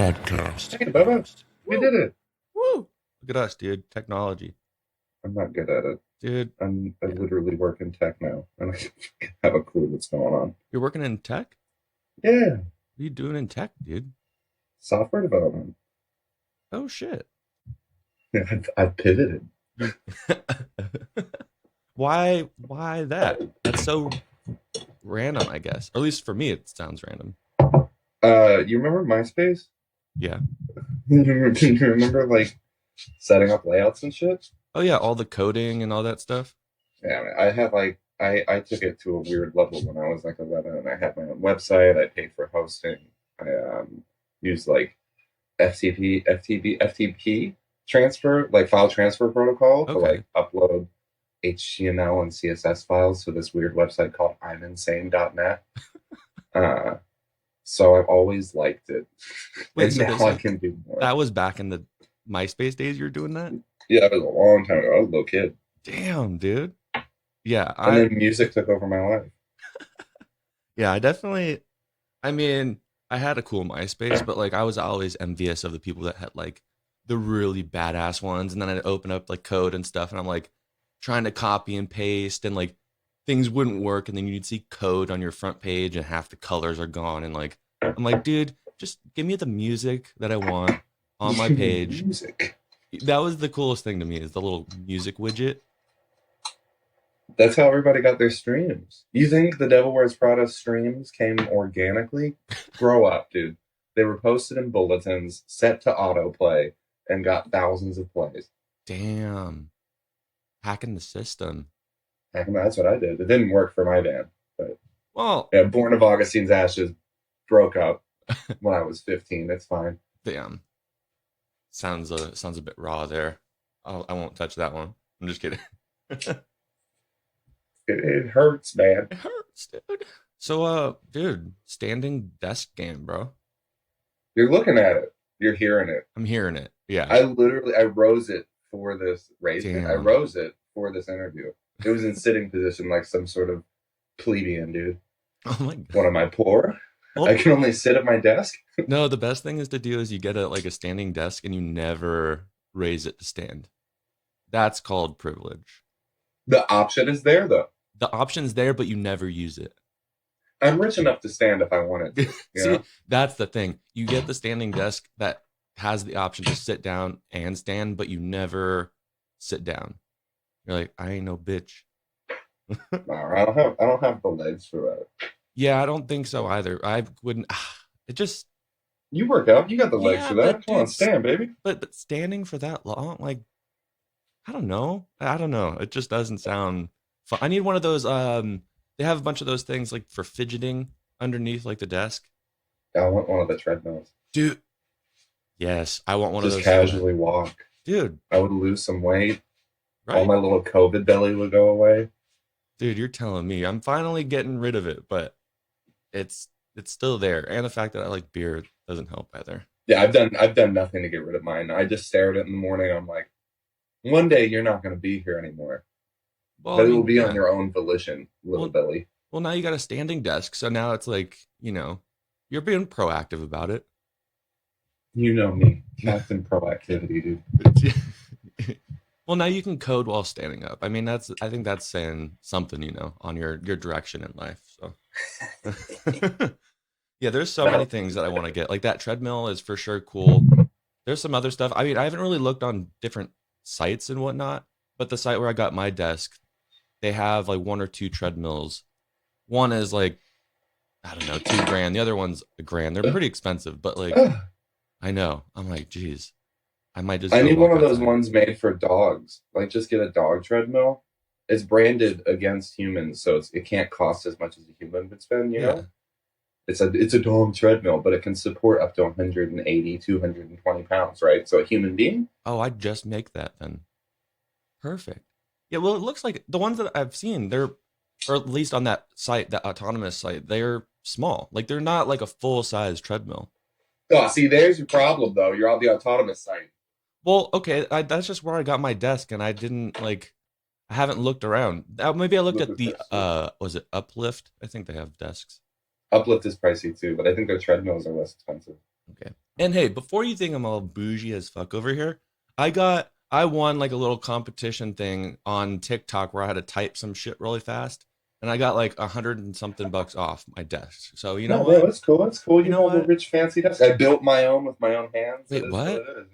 podcast. Hey, Bubba, we did it. Woo! Look at us, dude. Technology. I'm not good at it. Dude, I literally work in tech now, and I have a clue what's going on. you're working in tech? Yeah, What are you doing in tech, dude? software development. Oh, shit. Yeah, I've pivoted. Why that? That's so random, I guess. Or at least for me, it sounds random. You remember MySpace? Yeah. Do you remember like setting up layouts and shit? Oh, yeah, all the coding and all that stuff. Yeah, I had like I took it to a weird level when I was like 11, and I had my own website. I paid for hosting. I used like FTP transfer, like file transfer protocol to like upload HTML and CSS files to this weird website called I'mInsane.net. So I've always liked it. Wait, and so now I can do more. That was back in the MySpace days you were doing that? Yeah, it was a long time ago. I was a little kid. Damn, dude. Yeah. And then music took over my life. Yeah, I had a cool MySpace, but like I was always envious of the people that had like the really badass ones. And then I'd open up like code and stuff, and I'm like trying to copy and paste, and like things wouldn't work. And then you'd see code on your front page and half the colors are gone. And like, I'm like, dude, just give me the music that I want on my page. Music. That was the coolest thing to me, is the little music widget. That's how everybody got their streams. You think the Devil Wears Prada streams came organically? Grow up, dude. They were posted in bulletins, set to autoplay, and got thousands of plays. Damn. Hacking the system. Heck, that's what I did. It didn't work for my band, but Well, yeah, Born of Augustine's Ashes broke up when I was 15. It's fine. damn. Sounds a bit raw there. I won't touch that one. I'm just kidding. It hurts, man. It hurts, dude. So, dude, standing desk game, bro. You're looking at it. You're hearing it. I'm hearing it. Yeah. I rose it for this raising. I Damn. rose it for this interview. It was in sitting position like some sort of plebeian, dude. Oh my god. What am I, poor? Well, I can only sit at my desk? no, the best thing is to do is you get a standing desk and you never raise it to stand. That's called privilege. The option is there, though. The option's there, but you never use it. I'm rich enough to stand if I wanted to. You See, know? that's the thing. You get the standing desk that has the option to sit down and stand, but you never sit down. You're like, I ain't no bitch. No, I don't have the legs for that. Yeah, I don't think so either. I wouldn't. It just. You work out. You got the legs Yeah, for that. but Come on, dude, stand, baby. But standing for that long, like, I don't know. It just doesn't sound fun. I need one of those. They have a bunch of those things like for fidgeting underneath like the desk. I want one of the treadmills. Dude. Yes, I want one of Just those. casually walk. Dude. I would lose some weight. All Right. my little COVID belly would go away. Dude, you're telling me. I'm finally getting rid of it, but it's still there. And the fact that I like beer doesn't help either. Yeah, I've done nothing to get rid of mine. I just stare at it in the morning. I'm like, one day you're not going to be here anymore. Well, But I it will mean, be yeah. on your own volition, little belly. Well, now you got a standing desk, so now it's like, you're being proactive about it. You know me, Captain Proactivity, dude. Well, now you can code while standing up. I mean, I think that's saying something, on your direction in life. So, yeah, there's so many things that I want to get. Like that treadmill is for sure cool. There's some other stuff. I mean, I haven't really looked on different sites and whatnot, but the site where I got my desk, they have like one or two treadmills. One is like, I don't know, $2,000. The other one's $1,000. They're pretty expensive, but like, I know. I'm like, geez, I might just. I go need one walk of those outside. ones made for dogs. Like, just get a dog treadmill. It's branded against humans, so it can't cost as much as a human would spend, you know? It's a dog treadmill, but it can support up to 180, 220 pounds, right? So a human being? Oh, I'd just make that then. Perfect. Yeah, well, it looks like the ones that I've seen, or at least on that site, that autonomous site, they're small. Like they're not like a full-size treadmill. Oh, see, there's your problem, though. You're on the autonomous site. Well, okay, that's just where I got my desk, and I haven't looked around. Maybe I looked at the, was it Uplift? I think they have desks. Uplift is pricey, too, but I think their treadmills are less expensive. Okay. And hey, before you think I'm all bougie as fuck over here, I won like a little competition thing on TikTok where I had to type some shit really fast, and I got like 100 and something bucks off my desk. So you know No, bro, what? that's cool. That's cool. You You know have a what? rich, fancy desk. I built my own with my own hands. It Wait, is what what? it is.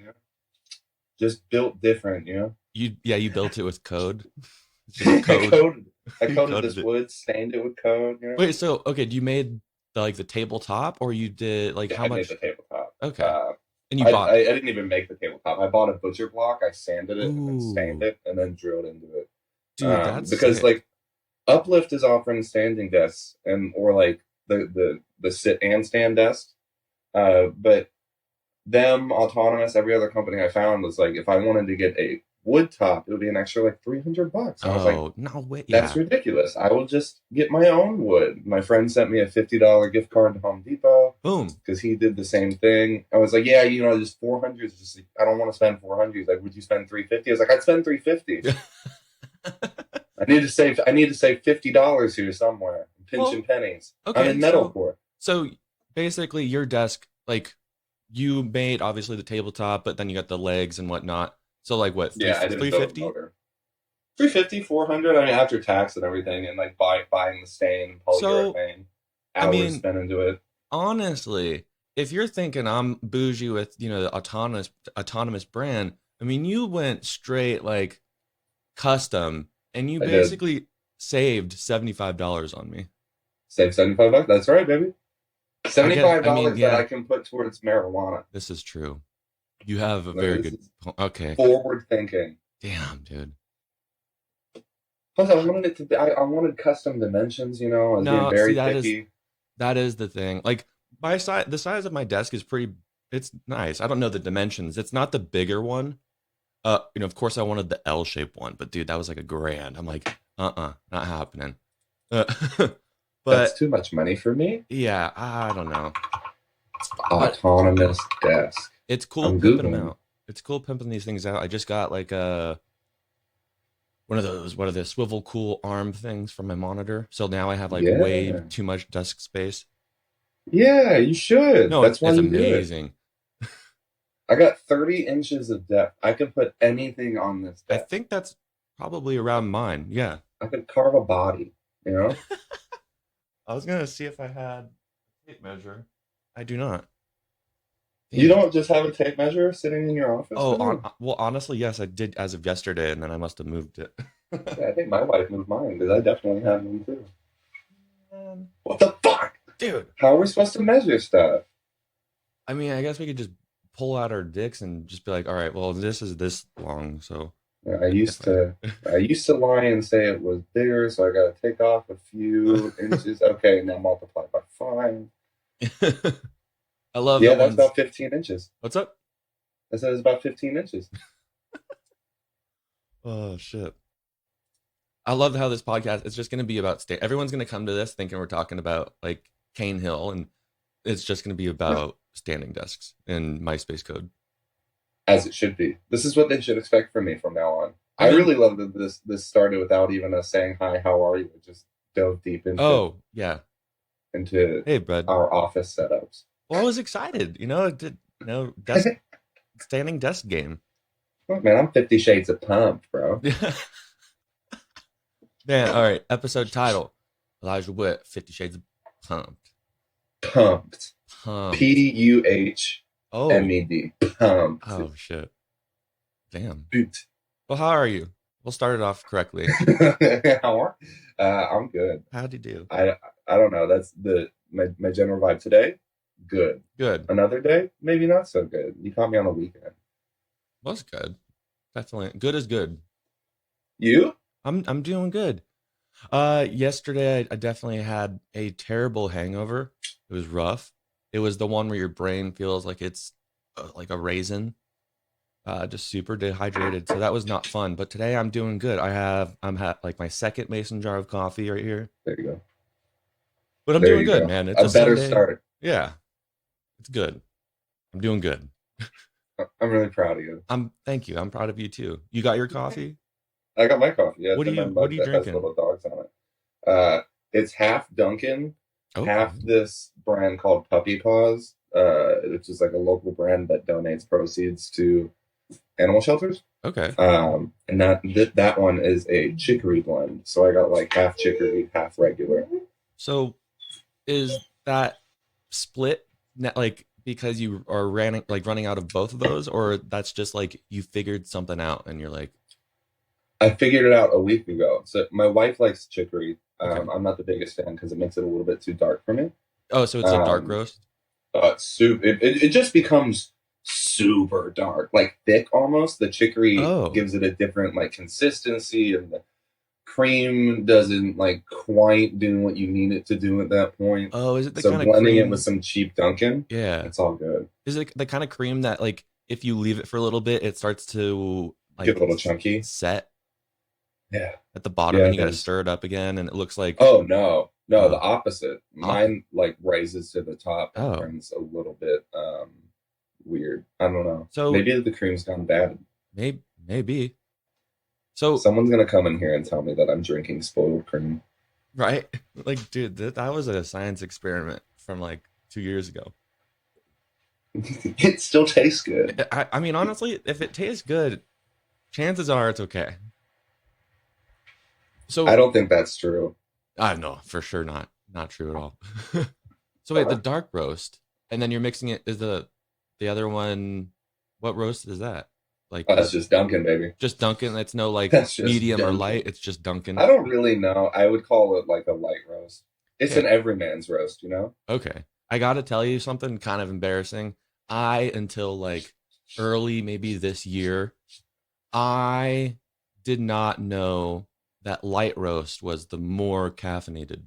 Just built different. You built it with code. It's just I code. coded. I You coded coded this it. wood, stained it with code. Wait, so okay, you made the tabletop, or you did like Yeah, how I made the much? tabletop. Okay, and you I, bought. I didn't even make the tabletop. I bought a butcher block. I sanded it and then stained Ooh, it and then drilled into it. dude, that's Because sick. like Uplift is offering standing desks and or like the sit and stand desk. But them autonomous, every other company I found was like if I wanted to get a wood top, it would be an extra like $300. And I was like, Oh no, wait, that's yeah, ridiculous. I will just get my own wood. My friend sent me a $50 gift card to Home Depot boom. because he did the same thing. I was like, yeah, just 400 is just like, I don't want to spend 400. He's like, would you spend 350? I was like, I'd spend 350. I need to save $50 here somewhere. I'm pinching Well, pennies. I'm okay, in so metalcore. so basically your desk, like you made obviously the tabletop, but then you got the legs and whatnot. So like what, Yeah, I didn't three build a fifty? motor. 350, 400. I mean, after tax and everything, and like buying the stain, So polyurethane, I hours mean, spent into it. honestly, if you're thinking I'm bougie with, the autonomous brand, I mean, you went straight like custom and you I did basically saved $75 on me. save $75. That's right, baby. I mean, $75 that I yeah, can put towards marijuana. this is true. You have a Like, very this good is okay. forward thinking. Damn, dude. Plus, I wanted it to be. I wanted custom dimensions. I was being No, see very picky. that is the thing. Like the size of my desk is pretty it's nice. I don't know the dimensions. It's not the bigger one. Of course I wanted the L-shaped one, but dude, that was like a grand. I'm like, not happening. Uh, That's but too much money for me. yeah, I don't know. But Autonomous desk. it's cool I'm pimping them googling. out. It's cool pimping these things out. I just got like one of those, what are the swivel cool arm things from my monitor. So now I have like way Yeah, too much desk space. yeah. You should. No, That's why it's you do it. amazing. I got 30 inches of depth. I could put anything on this I desk. think that's probably around mine. Yeah. I could carve a body. You know. I was gonna see if I had a tape measure. I do not. You Damn it. don't just have a tape measure sitting in your office, Oh, though? well, honestly, yes, I did as of yesterday, and then I must have moved it. Yeah, I think my wife moved mine because I definitely have them too. Man, What the fuck? dude. How are we supposed to measure stuff? I mean, I guess we could just pull out our dicks and just be like, all right, well, this is this long, so I if used to I used to lie and say it was bigger, so I got to take off a few inches. Okay, now multiply by 5. I I love Yeah, the that's ones. about 15 inches. What's up? I said it's about 15 inches. Oh shit. I love how this podcast is just going to be about everyone's going to come to this thinking we're talking about like Cane Hill, and it's just going to be about standing desks and MySpace code. As it should be. This is what they should expect from me from now on. I I mean, really love that this started without even us saying hi, how are you? It just dove deep oh yeah, into hey bud. our office setups. Well, I was excited. Desk standing desk game. Oh, man, I'm 50 shades of pumped, bro. Man, all right. Episode title: Elijah Witt, 50 Shades of Pumped. Pumped. Pumped. Puhmed. Oh, Pumped. oh shit. Damn. Boot. Well, how are you? We'll start it off correctly. How are? I'm good. How'd you do? I don't know. That's my general vibe today. Good. Good. Another day, maybe not so good. You caught me on the weekend. Was good. Definitely. Good is good. You? I'm doing good. Yesterday I definitely had a terrible hangover. It was rough. It was the one where your brain feels like it's like a raisin, just super dehydrated. So that was not fun. But today I'm doing good. Like my second mason jar of coffee right here. There you go. But I'm There doing you good, go. man. It's A a better Sunday. start. Yeah, it's good. I'm doing good. I'm really proud of you. Thank you. I'm proud of you too. You got your coffee? I got my coffee. Yeah, What it's are in my you mug that has drinking? little dogs on it. It's half Dunkin', Okay. half this brand called Puppy Paws. which is like a local brand that donates proceeds to animal shelters. Okay. And that one is a chicory blend. So I got like half chicory, half regular. So is that split like because you are running out of both of those, or that's just like you figured something out and you're like, I figured it out a week ago. So my wife likes chicory. Okay. I'm not the biggest fan because it makes it a little bit too dark for me. oh, so it's a dark roast? It just becomes super dark, like thick almost. The chicory Oh. gives it a different like consistency, and the cream doesn't like quite do what you need it to do at that point. Oh, is it the So kind of blending cream? it with some cheap Dunkin', Yeah. it's all good. Is it the kind of cream that like if you leave it for a little bit, it starts to like Get a little chunky. set Yeah. at the bottom, Yeah, and you it got to is. stir it up again, and it looks like Oh no, Oh. the opposite. Mine like rises to the top and Oh. turns a little bit weird. I don't know. So- maybe the cream's gone bad. maybe. So Someone's gonna come in here and tell me that I'm drinking spoiled cream. right, like dude, that was a science experiment from like 2 years ago. It still tastes good. I mean, honestly, if it tastes good, chances are it's okay. So I don't think that's true. I know for sure not true at all. So wait, the dark roast, and then you're mixing it. Is the other one? What roast is that? Like That's just Dunkin', baby. just Dunkin'. It's no like That's just medium or Dunkin'. light. It's just Dunkin'. I don't really know. I would call it like a light roast. It's Okay. an everyman's roast, you know? Okay, I got to tell you something kind of embarrassing. Until like early maybe this year, I did not know that light roast was the more caffeinated.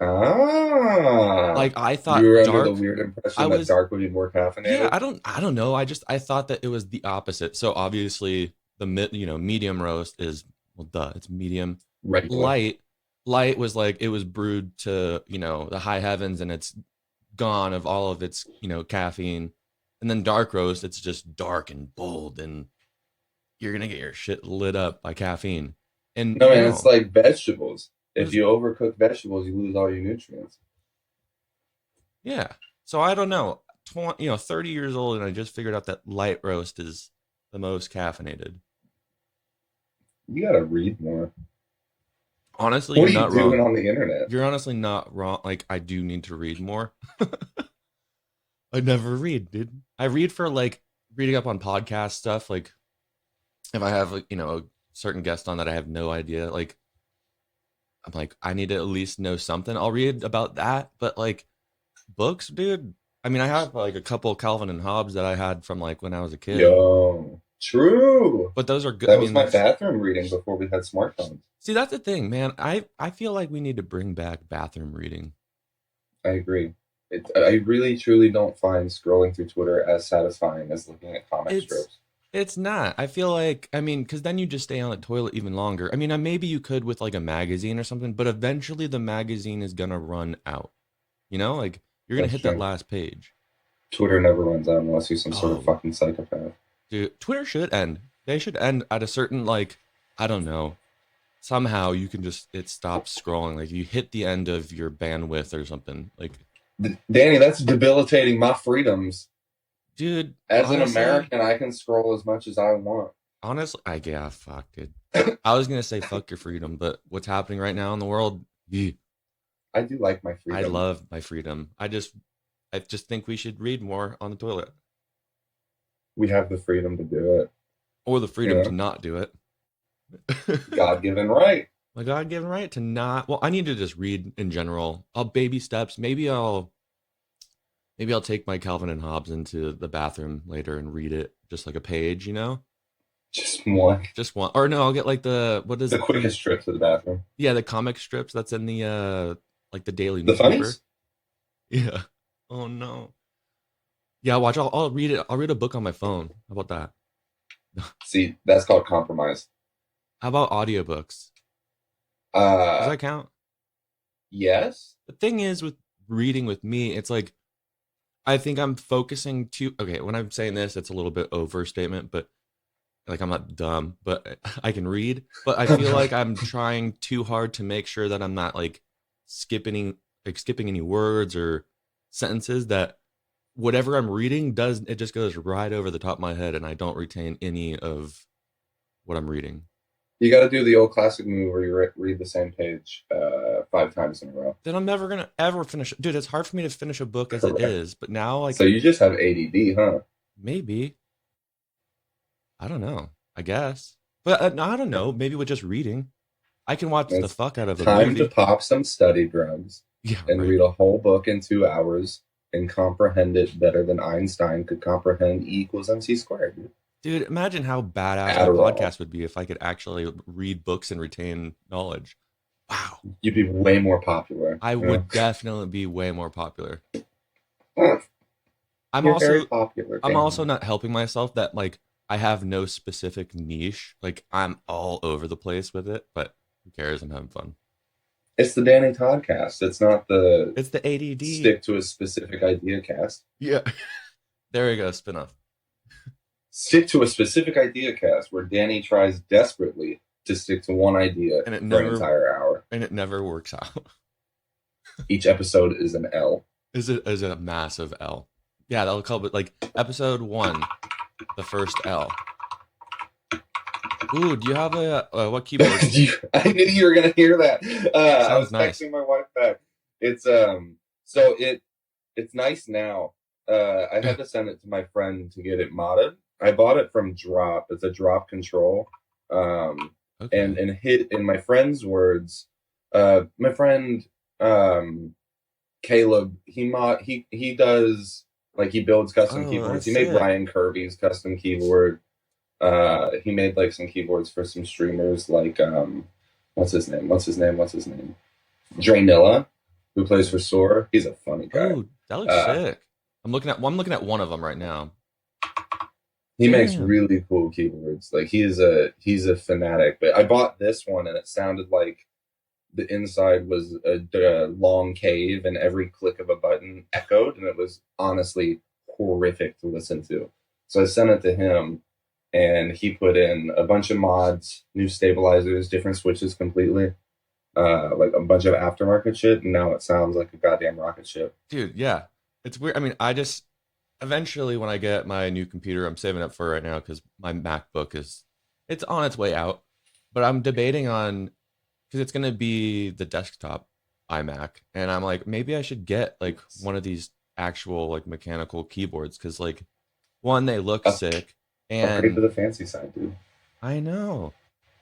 Ah. Like I thought you were dark. under the weird impression I that was- dark would be more caffeinated? Yeah, I don't know. I thought that it was the opposite. So obviously the medium roast is duh, it's medium. Regular. Light was like it was brewed to, the high heavens, and it's gone of all of its, caffeine. And then dark roast, it's just dark and bold, and you're going to get your shit lit up by caffeine. And No, man, it's like vegetables. If you overcook vegetables, you lose all your nutrients. yeah. So I don't know. 30 years old, and I just figured out that light roast is the most caffeinated. You gotta read more. Honestly, What are you're you not doing wrong. on the internet? You're honestly not wrong. Like, I do need to read more. I never read, dude. I read for like reading up on podcast stuff. Like, if I have, like, a certain guest on that I have no idea, like, I'm like, I need to at least know something. I'll read about that. But like, books, dude. I mean, I have like a couple Calvin and Hobbes that I had from like when I was a kid. Yo, true. But those are good. That was my bathroom reading before we had smartphones. See, that's the thing, man. I feel like we need to bring back bathroom reading. I agree. I really, truly don't find scrolling through Twitter as satisfying as looking at comic strips. It's not. I feel like, because then you just stay on the toilet even longer. I mean, maybe you could with like a magazine or something, but eventually the magazine is going to run out. Like you're going to hit that last page. Twitter never runs out unless you're some sort of Oh. fucking psychopath. Dude, Twitter should end. They should end at a certain, like, I don't know. Somehow you can it stops scrolling. Like you hit the end of your bandwidth or something. Like, Danny, that's debilitating my freedoms. dude, As an honestly- American, I can scroll as much as I want. Honestly, yeah, fuck, dude. I was gonna say fuck your freedom, but what's happening right now in the world? Yeah, I do like my freedom. I love my freedom. I just think we should read more on the toilet, We have the freedom to do it. or the freedom Yeah. to not do it. God-given right. My God-given right to not. Well, I need to just read in general. I'll baby steps. Maybe I'll take my Calvin and Hobbes into the bathroom later and read it, just like a page, Just one. Just one. Or no, I'll get like what is The quickest trip to the bathroom. Yeah, the comic strips that's in the like the daily The newspaper. funnies? Yeah. Oh no. Yeah, watch. I'll read it. I'll read a book on my phone. How about that? See, that's called compromise. How about audiobooks? Does that count? Yes. The thing is with reading with me, it's like I think I'm focusing too. Okay, when I'm saying this, it's a little bit overstatement, but like I'm not dumb, but I can read. But I feel like I'm trying too hard to make sure that I'm not like skipping any words or sentences that whatever I'm reading it just goes right over the top of my head, and I don't retain any of what I'm reading. You got to do the old classic move where you read the same page 5 times in a row. Then I'm never gonna ever finish. Dude, it's hard for me to finish a book as Correct. it is. But now, like, so you just have ADD, huh? maybe, I don't know. I guess, but I don't know. Maybe with just reading, I can watch the It's fuck out of a time movie. to pop some study drugs Yeah, and right. read a whole book in 2 hours and comprehend it better than Einstein could comprehend E equals MC squared. Dude. Dude, imagine how badass Adderall. my podcast would be if I could actually read books and retain knowledge. Wow. You'd be way more popular. I would definitely be way more popular. You're I'm very popular. I'm also not helping myself that like I have no specific niche. Like I'm all over the place with it, but who cares? I'm having fun. It's the Danny Toddcast. It's not the It's the ADD. stick to a specific idea cast. Yeah. There we go, spin-off. Stick to a specific idea cast where Danny tries desperately to stick to one idea And it for never- an entire hour. And it never works out. Each episode is an L. Is a massive L. Yeah, that'll call it like episode 1, the first L. Ooh, do you have a what keyboard? I knew you were gonna hear that. I was nice. texting my wife back. It's it's nice now. I had to send it to my friend to get it modded. I bought it from Drop. It's a Drop control. Okay. And hit in my friend's words, my friend Caleb, he does like he builds custom keyboards. He made sick. Ryan Kirby's custom keyboard. He made like some keyboards for some streamers like what's his name? Draynilla, who plays for Soar. He's a funny guy. Oh, that looks sick. I'm looking at one of them right now. He makes Damn. really cool keyboards. Like he's a fanatic. But I bought this one and it sounded like the inside was a long cave and every click of a button echoed, and it was honestly horrific to listen to. So I sent it to him and he put in a bunch of mods, new stabilizers, different switches completely, like a bunch of aftermarket shit, and now it sounds like a goddamn rocket ship. Dude, yeah. It's weird. I mean, eventually when I get my new computer, I'm saving up for it right now because my MacBook it's on its way out. But I'm debating on, because it's gonna be the desktop iMac, and I'm like, maybe I should get like one of these actual like mechanical keyboards because like one, they look sick, Upgrade to and the fancy side, dude. I know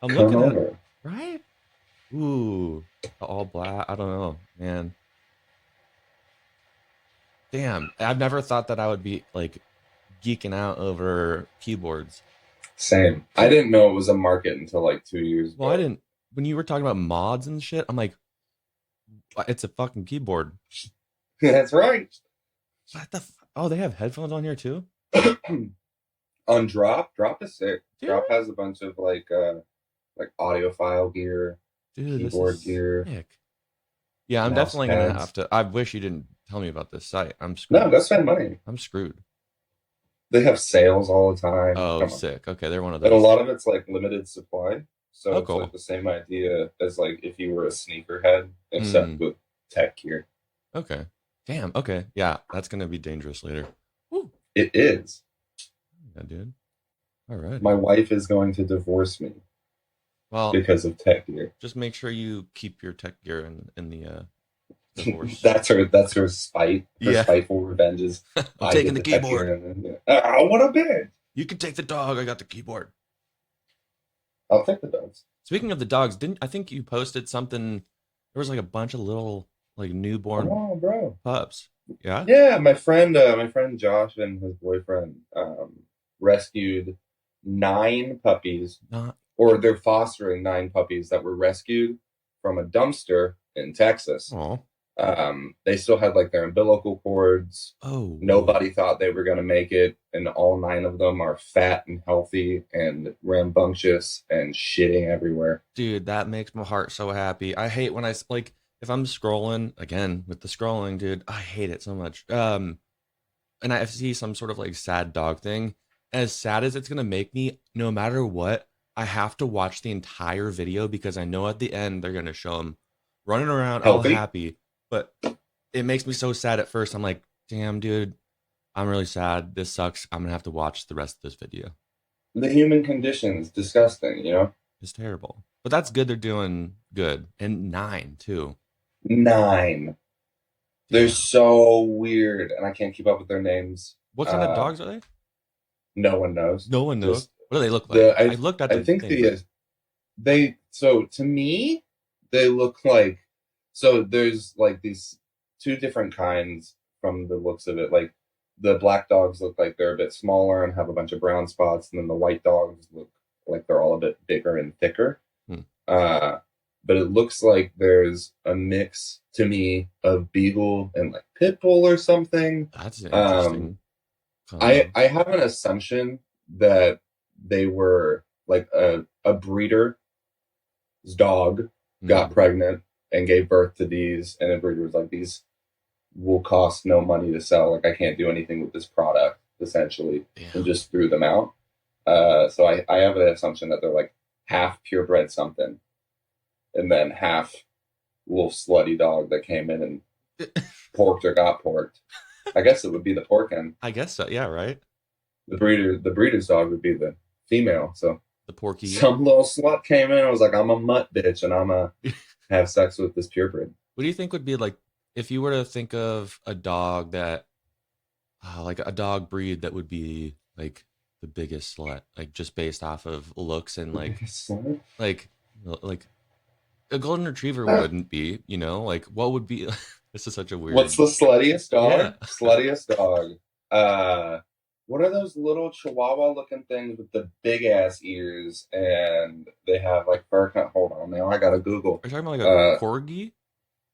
I'm Come looking at over. right. Ooh, all black. I don't know, man. Damn, I've never thought that I would be like geeking out over keyboards. Same. I didn't know it was a market until like 2 years ago. Well, I didn't. When you were talking about mods and shit, I'm like, it's a fucking keyboard. That's right. What the? Oh, they have headphones on here too. On Drop is sick. Dude. Drop has a bunch of like audiophile gear, Dude, keyboard this is gear. sick. Yeah, I'm Mouse definitely gonna pads. have to. I wish you didn't tell me about this site. I'm screwed. No, go spend money. I'm screwed. They have sales all the time. Oh, Come on. sick. Okay, they're one of And a those. lot of it's like limited supply. So Oh, it's cool. like the same idea as like if you were a sneakerhead, except with tech gear. Okay. Damn. Okay. Yeah, that's gonna be dangerous later. Woo. It is. Yeah, dude. All right. My wife is going to divorce me Well, because of tech gear. just make sure you keep your tech gear in the divorce. That's her spite. Her Yeah. spiteful revenges. I'm taking the keyboard. What a bitch. You can take the dog. I got the keyboard. I'll take the dogs. Speaking of the dogs, I think you posted something? There was like a bunch of little like newborn Oh, bro. pups. Yeah. Yeah, my friend Josh and his boyfriend rescued 9 puppies, Not. or they're fostering 9 puppies that were rescued from a dumpster in Texas. Oh. They still had like their umbilical cords. Oh. Nobody thought they were going to make it, and all 9 of them are fat and healthy and rambunctious and shitting everywhere. Dude, that makes my heart so happy. I hate when like if I'm scrolling again with the scrolling, dude. I hate it so much. And I see some sort of like sad dog thing. As sad as it's gonna make me, no matter what, I have to watch the entire video because I know at the end they're gonna show him running around all Healthy? happy. But it makes me so sad at first. I'm like, Damn, dude. I'm really sad. This sucks. I'm gonna have to watch the rest of this video. The human condition is disgusting, you know? It's terrible. But that's good. They're doing good. And 9 too. 9. They're Yeah. so weird, and I can't keep up with their names. What kind of dogs are they? No one knows. No one knows. Just What do they look like? the I looked at I the think thing. so to me they look like, so there's like these two different kinds from the looks of it. Like the black dogs look like they're a bit smaller and have a bunch of brown spots, and then the white dogs look like they're all a bit bigger and thicker. Hmm. But it looks like there's a mix to me of beagle and like pit bull or something. That's an Um, interesting combo. I have an assumption that they were like a breeder's dog got pregnant and gave birth to these, and the breeder was like, these will cost no money to sell. Like, I can't do anything with this product, essentially, and Damn. just threw them out. So I have an assumption that they're like half purebred something, and then half wolf slutty dog that came in and porked or got porked. I guess it would be the pork end. I guess so. Yeah, right? The breeder's dog would be the female. So The Porky. some little slut came in and was like, I'm a mutt bitch and I'm a have sex with this purebred. What do you think would be like if you were to think of a dog that, like a dog breed that would be like the biggest slut, like just based off of looks and like a golden retriever wouldn't be, like what would be? This is such a weird. What's the sluttiest dog? Yeah. Sluttiest dog. What are those little chihuahua looking things with the big ass ears and they have like fur cut? Hold on now, I gotta Google. Are you talking about like a corgi?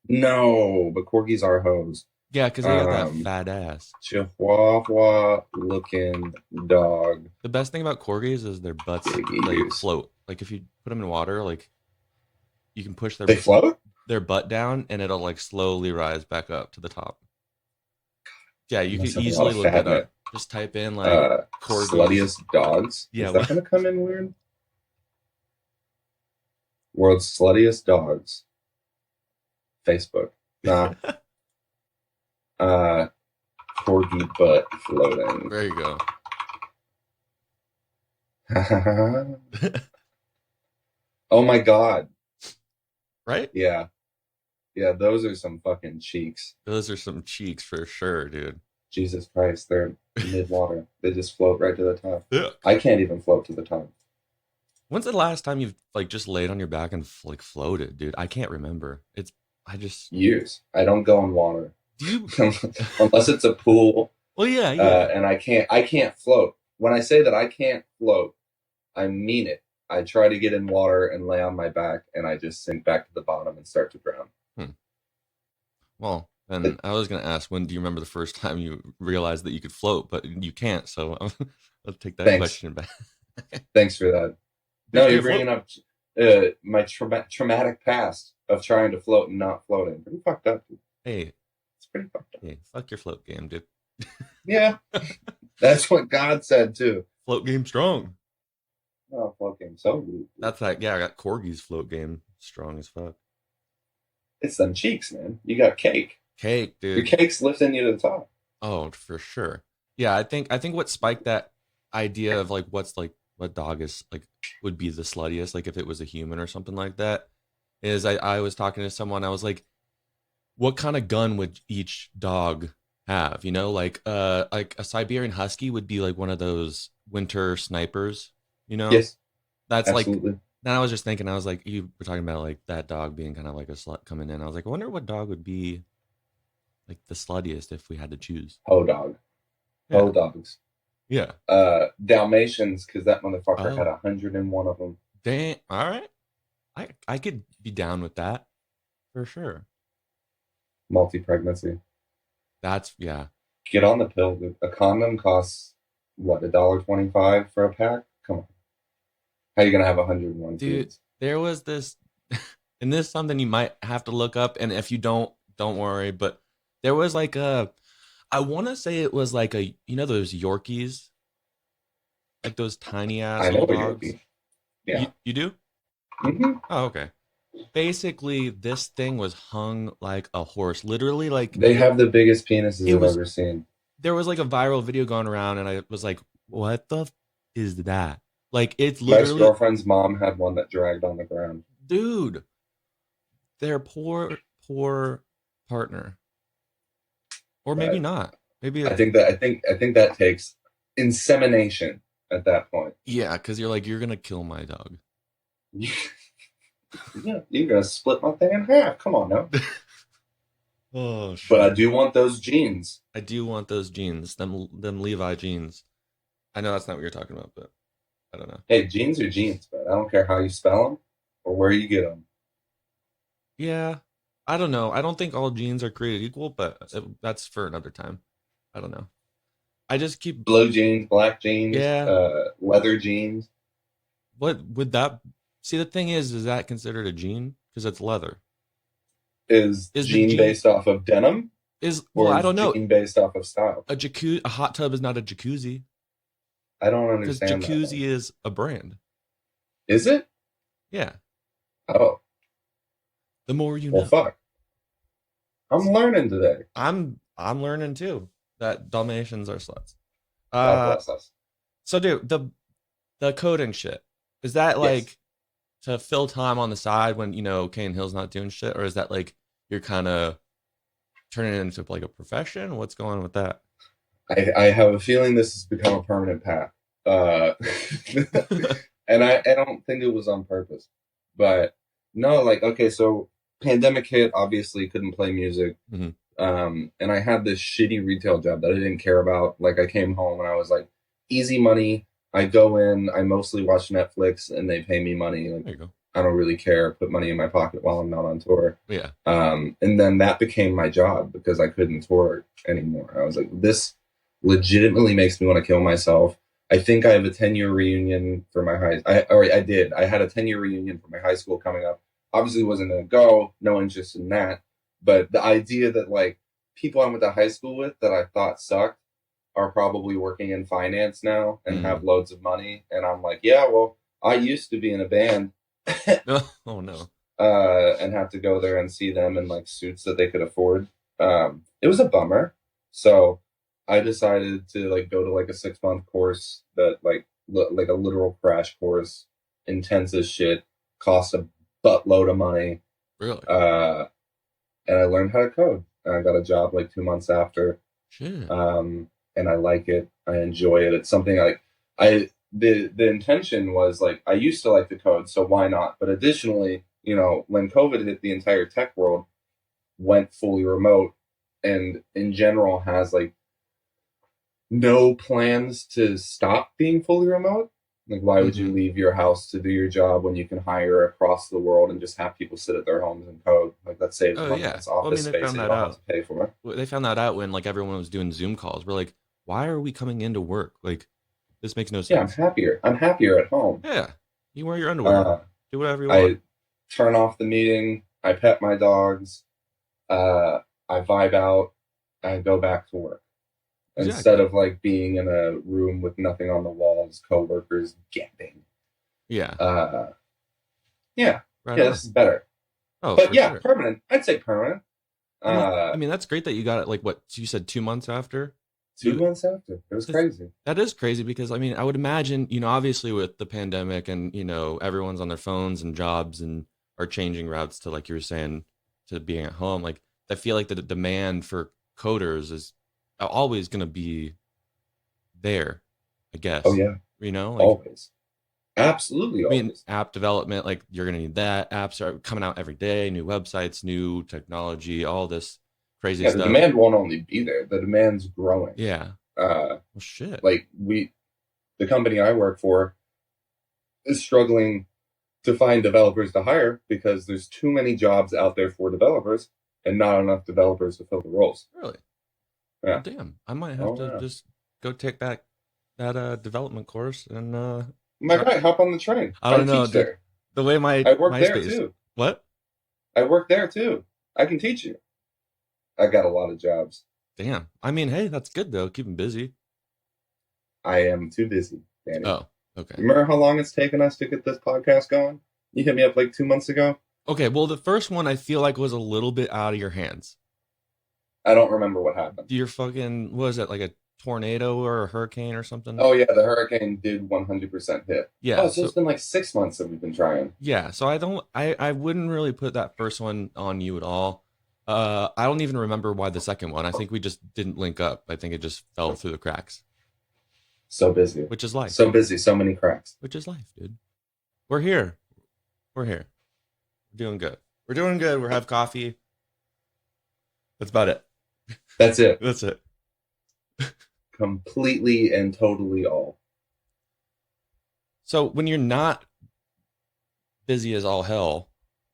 No, but corgis are hoes. Yeah, because they got that fat ass. Chihuahua looking dog. The best thing about corgis is their butts like float. Like if you put them in water, like you can push They float? their butt down and it'll like slowly rise back up to the top. Yeah, you can easily look it up. Just type in like corgis. Sluttiest dogs. Yeah, is that gonna come in weird? World's sluttiest dogs. Facebook. Nah. Corgi butt floating. There you go. Oh my god. Right? Yeah. Yeah, those are some fucking cheeks. Those are some cheeks for sure, dude. Jesus Christ, they're mid-water. They just float right to the top. Yeah. I can't even float to the top. When's the last time you've like just laid on your back and like floated, dude? I can't remember. Years. I don't go in water. Do you? Unless it's a pool. Well, yeah. And I can't float. When I say that I can't float, I mean it. I try to get in water and lay on my back, and I just sink back to the bottom and start to drown. Well, and I was going to ask, when do you remember the first time you realized that you could float, but you can't? So I'll take that question back. Thanks for that. No, you're bringing up my traumatic past of trying to float and not floating. Pretty fucked up, dude. Hey. It's pretty fucked up. Hey, fuck your float game, dude. Yeah. That's what God said, too. Float game strong. Oh, float game so weak. That's like, yeah, I got Corgi's float game strong as fuck. It's them cheeks, man. You got cake. Cake, dude. Your cake's lifting you to the top. Oh, for sure. Yeah, I think what spiked that idea of like what dog is like would be the sluttiest, like if it was a human or something like that, is I was talking to someone, I was like, what kind of gun would each dog have? Like a Siberian Husky would be like one of those winter snipers, Yes. That's absolutely. Like, then I was just thinking, I was like, you were talking about like that dog being kind of like a slut coming in. I was like, I wonder what dog would be like the sluttiest if we had to choose. Ho dog. Yeah. Ho dogs. Yeah. Dalmatians, because that motherfucker had 101 of them. Dang. All right. I could be down with that for sure. Multi-pregnancy. That's, yeah. Get on the pill, dude. A condom costs, what, $1.25 for a pack? Come on. How are you going to have 101 Dude, kids? There was this, and this is something you might have to look up, and if you don't worry, but there was like I want to say it was like those Yorkies? Like those tiny ass little dogs? Yeah. You do? Mm-hmm. Oh, okay. basically this thing was hung like a horse. Literally, like They have the biggest penises it I've was. ever seen. There was like a viral video going around, and I was like, "What the is that?" Like it's My literally, ex-girlfriend's mom had one that dragged on the ground. dude. Their poor partner, or maybe But not. Maybe I think that takes insemination at that point. yeah, because you're like you're gonna kill my dog. Yeah, you're gonna split my thing in half. Come on now. Oh shit! But I do want those jeans. I do want those jeans, them Levi jeans. I know that's not what you're talking about, but I don't know. Hey, jeans are jeans, but I don't care how you spell them or where you get them. Yeah, I don't know. I don't think all jeans are created equal, but that's for another time. I don't know. I just keep Blue jeans, black jeans, yeah. leather jeans. What would that? See, the thing is that considered a jean because it's leather? Is Is the jean jean based off of denim is well? or I is don't know. jean based off of style? A hot tub is not a jacuzzi I don't because understand that one. jacuzzi is a brand. Is it? Yeah. Oh, The more you well, know. fuck. I'm learning today. I'm learning too that Dalmatians are sluts. God bless us. So dude, the coding shit is that like Yes. to fill time on the side when Kane Hill's not doing shit, or is that like you're kind of turning it into like a profession? What's going on with that? I have a feeling this has become a permanent path. And I don't think it was on purpose. But no, like, okay, so pandemic hit, obviously couldn't play music. Mm-hmm. And I had this shitty retail job that I didn't care about. Like, I came home and I was like, easy money. I go in, I mostly watch Netflix and they pay me money. Like, There you go. I don't really care. Put money in my pocket while I'm not on tour. Yeah. And then that became my job because I couldn't tour anymore. I was like, this legitimately makes me want to kill myself. I think I have a 10-year reunion for my I did. I had a 10-year reunion for my high school coming up. Obviously wasn't going to go. No interest in that. But the idea that like people I went to high school with that I thought sucked are probably working in finance now and have loads of money. And I'm like, yeah, well, I used to be in a band. Oh no. And have to go there and see them in like suits that they could afford. It was a bummer. So I decided to like go to like a 6-month course that like a literal crash course, intense as shit, cost a buttload of money. Really? And I learned how to code. And I got a job like 2 months after. Shit. And I like it. I enjoy it. It's something the intention was like I used to like the code, so why not? But additionally, when COVID hit, the entire tech world went fully remote, and in general has like no plans to stop being fully remote. Like, why would you leave your house to do your job when you can hire across the world and just have people sit at their homes and code? Like, that saves money. Yeah. That's office space that you don't have to pay for. They found that out when like everyone was doing Zoom calls. We're like, why are we coming into work? Like, this makes no sense. Yeah, I'm happier at home. Yeah, you wear your underwear. Do whatever you want. I turn off the meeting. I pet my dogs. I vibe out. I go back to work. Exactly. Instead of like being in a room with nothing on the walls, coworkers gapping. Yeah. Yeah. Right yeah, on. this is better. Oh, but yeah, sure. Permanent. I'd say permanent. I mean, that's great that you got it. Like, what you said, 2 months after. 2 months after. It was crazy. That is crazy because I mean, I would imagine, obviously with the pandemic and everyone's on their phones and jobs and are changing routes to, like you were saying, to being at home. Like, I feel like the demand for coders is always going to be there, I guess. Oh yeah. Like, always. Absolutely. I mean, app development, like you're going to need that. Apps are coming out every day, new websites, new technology, all this crazy stuff. The demand won't only be there. The demand's growing. Yeah. Well, shit. Like the company I work for is struggling to find developers to hire because there's too many jobs out there for developers and not enough developers to fill the roles. Really? Yeah. Well, damn. I might have to just go take that development course and my guy, hop on the train. I don't know. There. The way I work there too. What? I work there too. I can teach you. I got a lot of jobs. Damn. I mean, hey, that's good though. Keep him busy. I am too busy, Danny. Oh, okay. Remember how long it's taken us to get this podcast going? You hit me up like 2 months ago. Okay, well, the first one I feel like was a little bit out of your hands. I don't remember what happened. Your fucking, what was it, like a tornado or a hurricane or something? Oh yeah, the hurricane did 100% hit. Yeah, Oh, so it's so been like 6 months that we've been trying. yeah, so I wouldn't really put that first one on you at all. I don't even remember why the second one. I think we just didn't link up. I think it just fell through the cracks, So busy. which is life. So busy, so many cracks. Which is life, dude. We're here. We're here. We're doing good. We're doing good. We're have coffee. That's about it. That's it. That's it. Completely and totally all. So when you're not busy as all hell,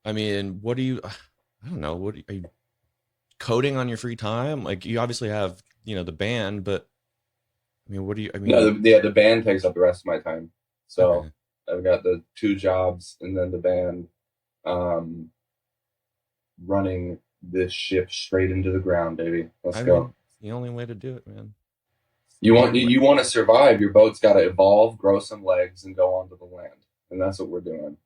I mean, what do you? I don't know. What are you coding on your free time? Like you obviously have, the band, but I mean, what do you? I mean, No, the band takes up the rest of my time. So okay. I've got the 2 jobs and then the band, running this ship straight into the ground, baby. Let's go. Mean, it's the only way to do it, man. You want to survive. Your boat's got to evolve, grow some legs, and go onto the land. And that's what we're doing.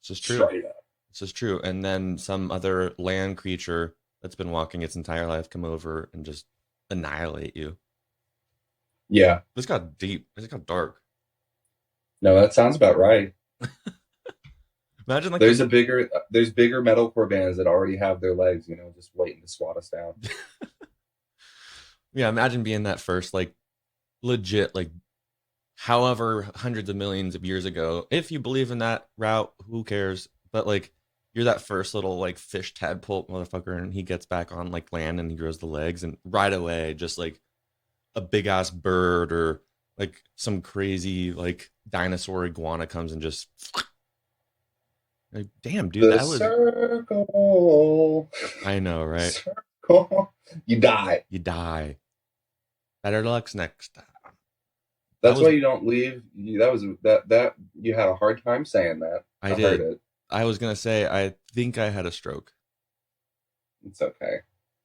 This is true. Straight up. This is true. And then some other land creature that's been walking its entire life come over and just annihilate you. Yeah. This got deep. This got dark. No, that sounds about right. Imagine like there's bigger metalcore bands that already have their legs, just waiting to swat us down. Yeah, imagine being that first, like, legit, like, however hundreds of millions of years ago. If you believe in that route, who cares? But like, you're that first little like fish tadpole motherfucker, and he gets back on like land and he grows the legs, and right away, just like a big ass bird or like some crazy like dinosaur iguana comes and just like, damn, dude, that was circle. I know, right? Circle. You die. You die. Better luck's next time. That's why you don't leave. That you had a hard time saying that. I did. Heard it. I was gonna say I think I had a stroke. It's okay.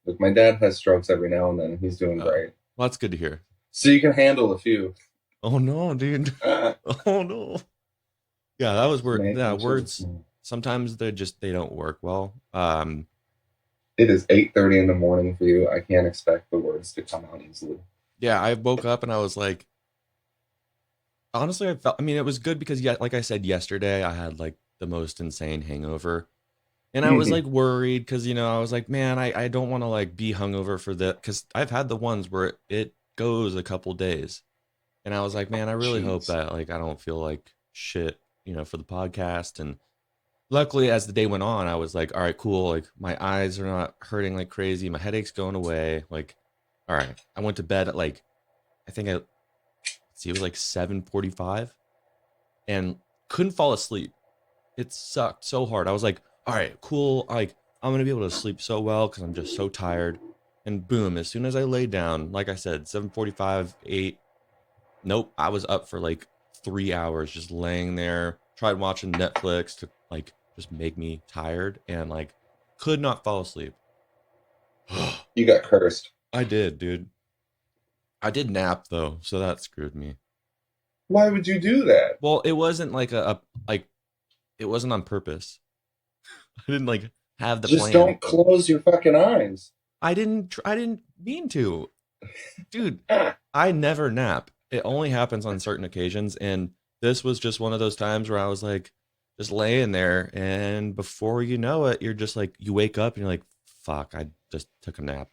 Look, my dad has strokes every now and then. He's doing great. Well, that's good to hear. So you can handle a few. Oh no, dude. Oh no. Yeah, that was weird. Yeah, words sometimes they don't work well. It is 8:30 in the morning for you. I can't expect the words to come out easily. Yeah, I woke up and I was like, honestly, it was good because, yeah, like I said yesterday, I had like the most insane hangover. And I was like worried because, I was like, man, I don't want to like be hungover for that, because I've had the ones where it goes a couple days. And I was like, man, I really hope that like I don't feel like shit, for the podcast. And luckily, as the day went on, I was like, all right, cool. Like my eyes are not hurting like crazy. My headache's going away. Like, all right. I went to bed at like, I think it was like 7:45 and couldn't fall asleep. It sucked so hard. I was like, all right, cool. Like I'm going to be able to sleep so well because I'm just so tired. And boom, as soon as I laid down, like I said, 7:45, 8. Nope. I was up for like 3 hours just laying there, tried watching Netflix to like just make me tired and like could not fall asleep. You got cursed. I did, dude. I did nap though, so that screwed me. Why would you do that? Well, it wasn't like it wasn't on purpose. I didn't like have the plan. Just don't close your fucking eyes. I didn't mean to. Dude, I never nap. It only happens on certain occasions, and this was just one of those times where I was like just laying there, and before you know it, you're just like you wake up and you're like, fuck, I just took a nap.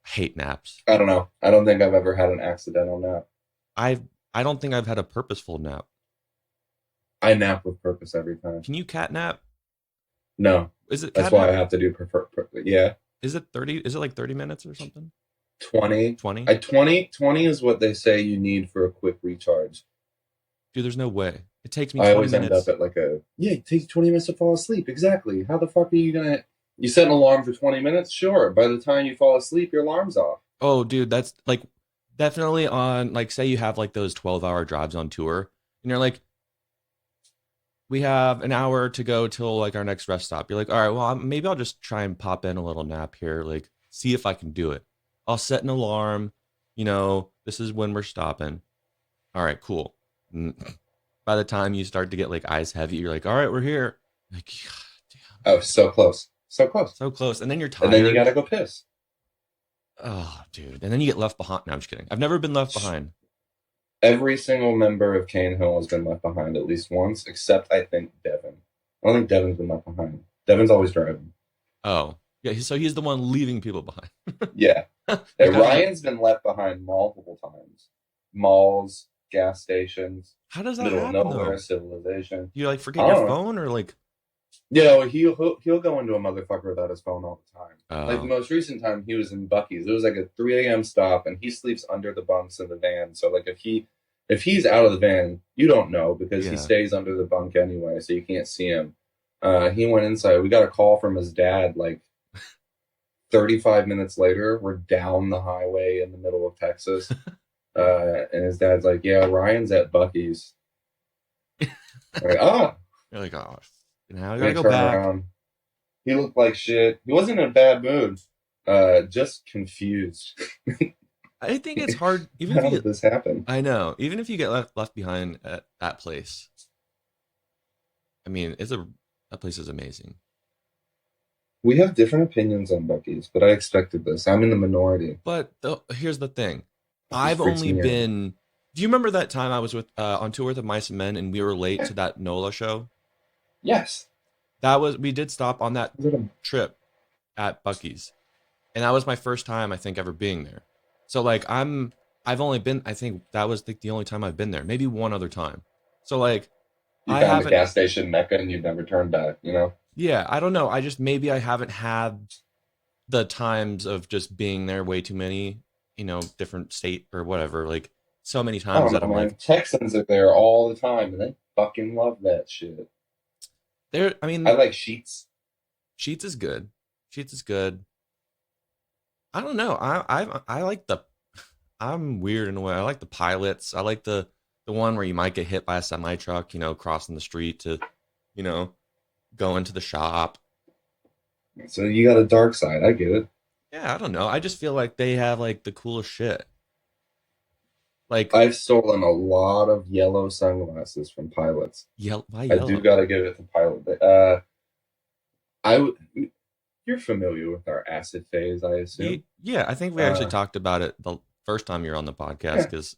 I hate naps. I don't know. I don't think I've ever had an accidental nap. I don't think I've had a purposeful nap. I nap with purpose every time. Can you cat nap? No. Is it? That's why I have to do yeah. Is it 30? Is it like 30 minutes or something? 20. 20? 20 is what they say you need for a quick recharge. Dude, there's no way. It takes me 20 minutes. I always end up at like it takes 20 minutes to fall asleep. Exactly. How the fuck are you going to... You set an alarm for 20 minutes? Sure. By the time you fall asleep, your alarm's off. Oh, dude, that's like definitely on, like, say you have like those 12-hour drives on tour and you're like, we have an hour to go till like our next rest stop. You're like, all right, well, maybe I'll just try and pop in a little nap here. Like, see if I can do it. I'll set an alarm. This is when we're stopping. All right, cool. By by the time you start to get like eyes heavy, you're like, all right, we're here. Like, God Oh, so close. So close. so close. And then you're And tired. then you gotta go piss. Oh, dude. And then you get left behind. No, I'm just kidding. I've never been left behind. Every single member of Cane Hill has been left behind at least once, except I think Devin. I don't think Devin's been left behind. Devin's always driving. Oh, yeah. So he's the one leaving people behind. Yeah. And Ryan's been left behind multiple times. Malls, gas stations, How does that middle of happen, nowhere, though? civilization. You like forget I your don't know. phone or like, You know, he'll go into a motherfucker without his phone all the time. Oh. Like the most recent time, he was in Buc-ee's. It was like a 3 a.m. stop, and he sleeps under the bunks in the van. So like if he's out of the van, you don't know because Yeah. he stays under the bunk anyway, so you can't see him. He went inside. We got a call from his dad like 35 minutes later. We're down the highway in the middle of Texas. And his dad's like, yeah, Ryan's at Buc-ee's. Like, oh. you're like, oh, now I They gotta go turn back. around. He looked like shit. He wasn't in a bad mood. Just confused. I think it's hard. Even How if you did get, this happen? I know. Even if you get left behind at that place, I mean, that place is amazing. We have different opinions on Buc-ee's, but I expected this. I'm in the minority. But here's the thing. Buc-ee's I've freaks only me out. been. Do you remember that time I was with on tour with the Mice and Men and we were late to that NOLA show? Yes. We did stop on that trip at Buc-ee's, and that was my first time I think ever being there. So like I've only been, I think that was like the only time I've been there, maybe one other time. So like You I found haven't. the gas station mecca and you've never turned back, you know? Yeah, I don't know. Maybe I haven't had the times of just being there way too many, different state or whatever, like so many I times don't that know, I'm man. like, Texans are there all the time and they fucking love that shit. I mean, I like Sheets. Sheets is good. Sheets is good. I don't know. I like I'm weird in a way. I like the pilots. I like the one where you might get hit by a semi truck, crossing the street to, go into the shop. So you got a dark side. I get it. Yeah, I don't know. I just feel like they have like the coolest shit. Like I've stolen a lot of yellow sunglasses from pilots. why I yellow? do got to give it to pilot. You're familiar with our acid phase, I assume. Yeah, I think we actually talked about it the first time you were on the podcast because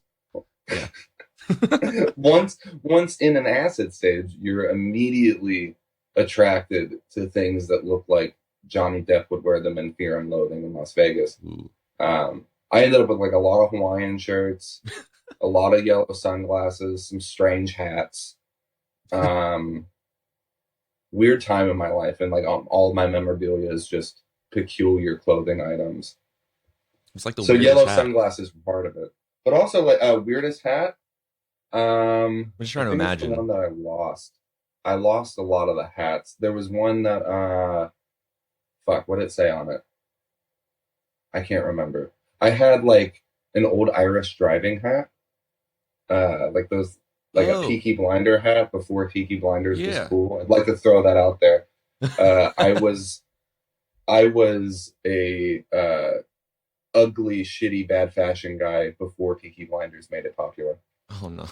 once in an acid stage, you're immediately attracted to things that look like Johnny Depp would wear them in Fear and Loathing in Las Vegas. Ooh. I ended up with like a lot of Hawaiian shirts, a lot of yellow sunglasses, some strange hats. Weird time in my life, and like all of my memorabilia is just peculiar clothing items. It's like the so weirdest yellow hat. sunglasses were part of it, but also like weirdest hat. I'm just trying to I think it's imagine. the one that I lost. I lost a lot of the hats. There was one that fuck, what did it say on it? I can't remember. I had like an old Irish driving hat. Like those, like a Peaky Blinder hat before Peaky Blinders was cool. I'd like to throw that out there. I was a ugly, shitty, bad fashion guy before Peaky Blinders made it popular. Oh no.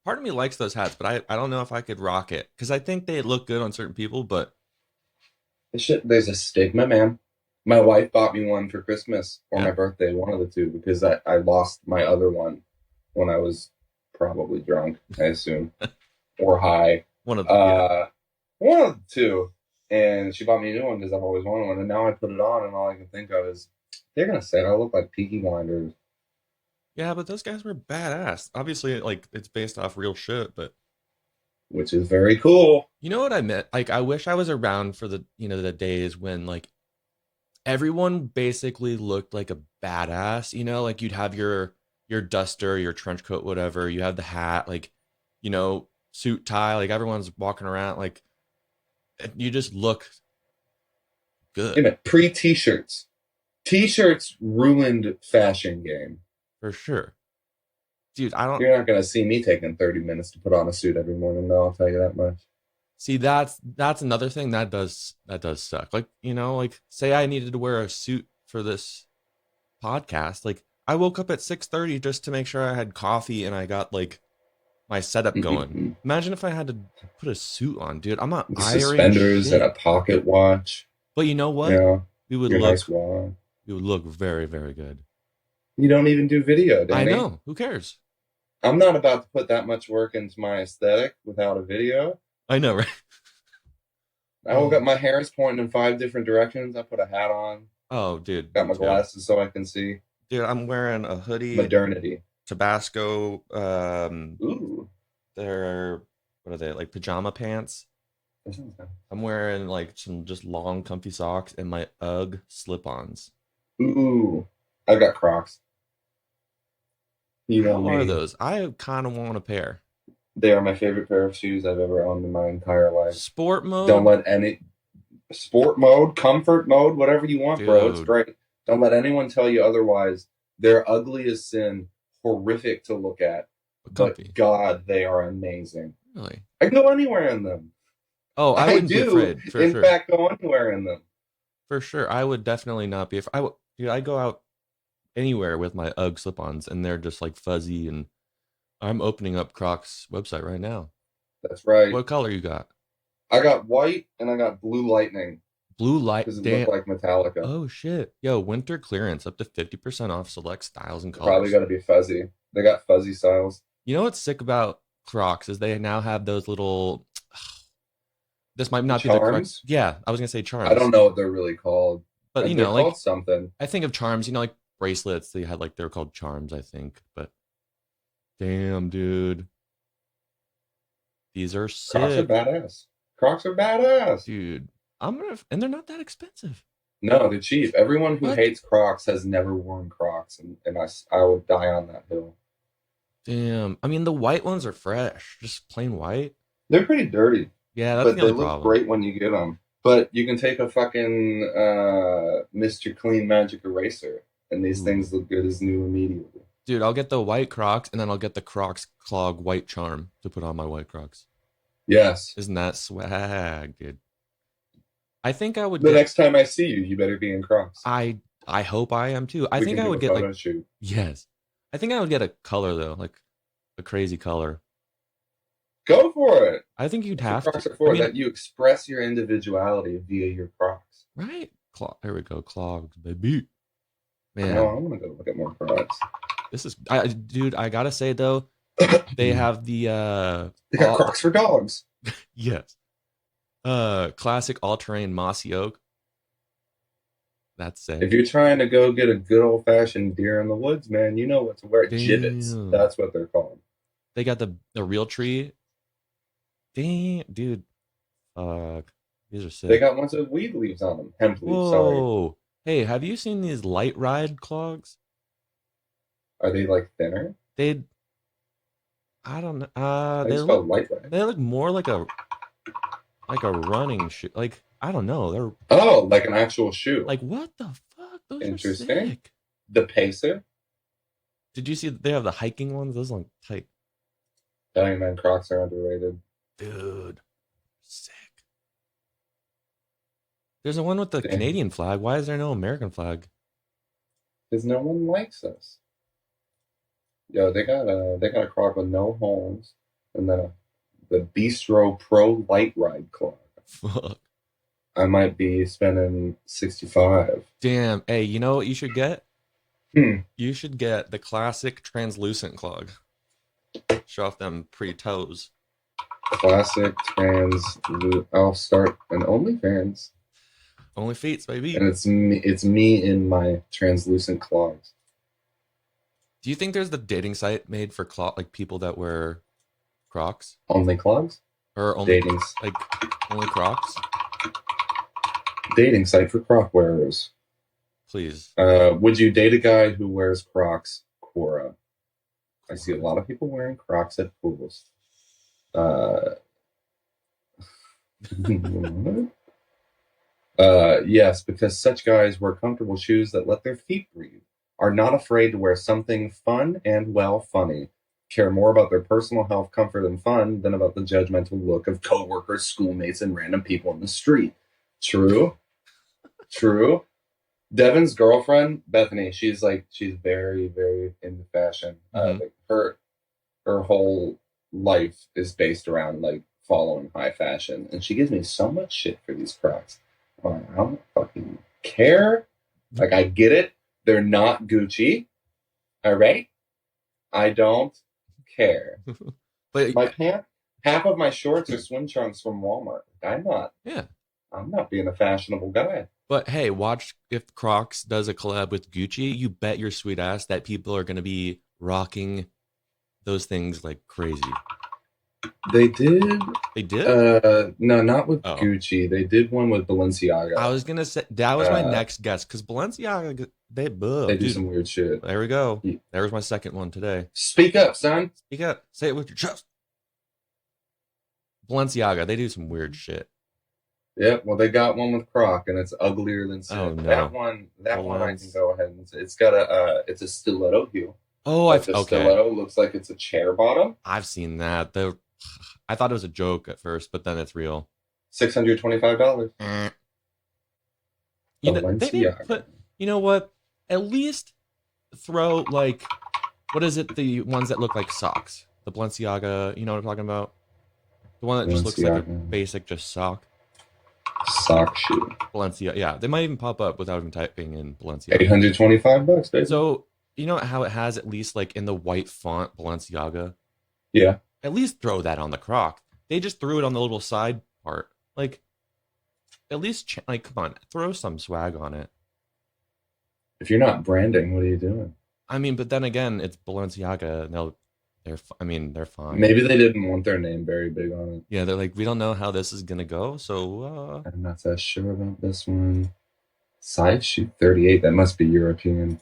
Part of me likes those hats, but I don't know if I could rock it because I think they look good on certain people, but There's a stigma, man. My wife bought me one for Christmas or my birthday, one of the two, because I lost my other one when I was probably drunk, I assume, or high. One of the two. And she bought me a new one because I've always wanted one. And now I put it on, and all I can think of is they're gonna say I look like Peaky Blinders. Yeah, but those guys were badass. Obviously, like it's based off real shit, but which is very cool. You know what I meant? Like I wish I was around for the the days when like everyone basically looked like a badass. Like you'd have your duster, your trench coat, whatever. You have the hat, like suit tie. Like everyone's walking around, like you just look good. Yeah, pre-t-shirts. T-shirts ruined fashion game. For sure. Dude, You're not going to see me taking 30 minutes to put on a suit every morning, though, I'll tell you that much. See, that's another thing that does suck. Like, like say I needed to wear a suit for this podcast. Like I woke up at 6:30 just to make sure I had coffee and I got like my setup going. Imagine if I had to put a suit on, dude. I'm not ironing Suspenders shit. and a pocket watch. But you know what? Yeah, We would your look. nice watch. We would look very, very good. You don't even do video, Danny. I know. Who cares? I'm not about to put that much work into my aesthetic without a video. I know, right? I will get my hair is pointing in 5 different directions. I put a hat on. Oh, dude. Got my glasses so I can see. Dude, I'm wearing a hoodie. Modernity. Tabasco. Ooh. They're, what are they, like pajama pants? I'm wearing like some just long, comfy socks and my UGG slip-ons. Ooh. I got Crocs. How are those? I kind of want a pair. They are my favorite pair of shoes I've ever owned in my entire life. Sport mode? Don't let any... Sport mode, comfort mode, whatever you want, bro. It's great. Don't let anyone tell you otherwise. They're ugly as sin, horrific to look at. But God, they are amazing. Really? I go anywhere in them. Oh, I wouldn't be afraid. In fact, go anywhere in them. For sure. I would definitely not be afraid. Dude, I go out anywhere with my UGG slip-ons and they're just like fuzzy, and I'm opening up Crocs website right now. That's right. What color you got? I got white and I got blue lightning. Blue light. Because it looked like Metallica. Oh shit. Yo, winter clearance up to 50% off select styles and colors. Probably gotta be fuzzy. They got fuzzy styles. You know what's sick about Crocs is they now have those little, this might not charms? Be the correct. Yeah, I was gonna say charms. I don't know what they're really called. But you know, like called something. I think of charms, you know, like bracelets, they had like, they're called charms, I think. But damn, dude. These are sick. Crocs are badass. Crocs are badass. Dude, and they're not that expensive. No, they're cheap. Everyone who hates Crocs has never worn Crocs, and I would die on that hill. Damn. I mean, the white ones are fresh. Just plain white. They pretty dirty. Yeah, that's but they look great when you get them. But you can take a fucking Mr. Clean Magic Eraser, and these things look good as new immediately. Dude, I'll get the white Crocs, and then I'll get the Crocs Clog white charm to put on my white Crocs. Yes. Isn't that swag, dude? I think I would. The next time I see you, you better be in Crocs. I hope I am too. I think I would get like. Shoot. Yes, I think I would get a color though, like a crazy color. Go for it. I think you'd have Crocs to. Are for that you express your individuality via your Crocs. Right. There we go. Clogs, baby. Man, I want to go look at more Crocs. This is, dude. I gotta say though, they have the. They got Crocs for dogs. Yes. Classic all-terrain mossy oak. That's sick. If you're trying to go get a good old-fashioned deer in the woods, man, you know what to wear. Gibbets. That's what they're called. They got the real tree. Damn, dude. Fuck. These are sick. They got ones with weed leaves on them. Hemp leaves, Whoa. Sorry. Hey, have you seen these light ride clogs? Are they like thinner? I don't know. They look light ride. They look more like a running shoe. Like, I don't know. They're like an actual shoe. Like, what the fuck? Those Interesting. are sick. The Pacer. Did you see they have the hiking ones? Those look tight. Dying Man Crocs are underrated. Dude. Sick. There's a one with the Canadian flag. Why is there no American flag? Because no one likes us. Yo, they got a Croc with no holes, and then the Bistro Pro Light Ride Clog. Fuck. I might be spending $65. Damn. Hey, you know what you should get? You should get the classic translucent clog. Show off them pretty toes. Classic I'll start an OnlyFans. Only feet, baby. And it's me in my translucent clogs. Do you think there's the dating site made for like people that wear Crocs? Only clogs? Or only dating, like only Crocs? Dating site for Croc wearers. Please. Would you date a guy who wears Crocs? Quora. I see a lot of people wearing Crocs at pools. Yes, because such guys wear comfortable shoes that let their feet breathe, are not afraid to wear something fun and, funny, care more about their personal health, comfort, and fun than about the judgmental look of coworkers, schoolmates, and random people in the street. True. True. Devin's girlfriend, Bethany, she's very, very into fashion. Like her whole life is based around like following high fashion, and she gives me so much shit for these Crocs. I don't fucking care. Like, I get it. They're not Gucci. All right? I don't care. But My pants, half of my shorts are swim trunks from Walmart. yeah. I'm not being a fashionable guy. But hey, watch if Crocs does a collab with Gucci. You bet your sweet ass that people are going to be rocking those things like crazy. They did. They did? No, not with Gucci. They did one with Balenciaga. I was gonna say that was my next guess because Balenciaga they do some weird shit. There we go. Yeah. There was my second one today. Speak up, son. Speak up. Say it with your chest. Balenciaga, they do some weird shit. Yeah, well, they got one with Croc, and it's uglier than sin. Oh, no. That one, I can go ahead and say it's got it's a stiletto heel. Oh, like the stiletto looks like it's a chair bottom. I've seen that. I thought it was a joke at first, but then it's real. $625. You know, they didn't put, you know what? At least throw like, what is it? The ones that look like socks. The Balenciaga. You know what I'm talking about? The one that just looks like a basic just sock. Sock shoe. Balenciaga. Yeah, they might even pop up without even typing in Balenciaga. $825, baby. So you know how it has at least like in the white font Balenciaga. Yeah. At least throw that on the Croc. They just threw it on the little side part. Like, at least like come on, throw some swag on it. If you're not branding, what are you doing? I mean, but then again, it's Balenciaga. They're fine. Maybe they didn't want their name very big on it. Yeah, they're like, we don't know how this is gonna go, so I'm not that sure about this one. Size shoe 38. That must be European.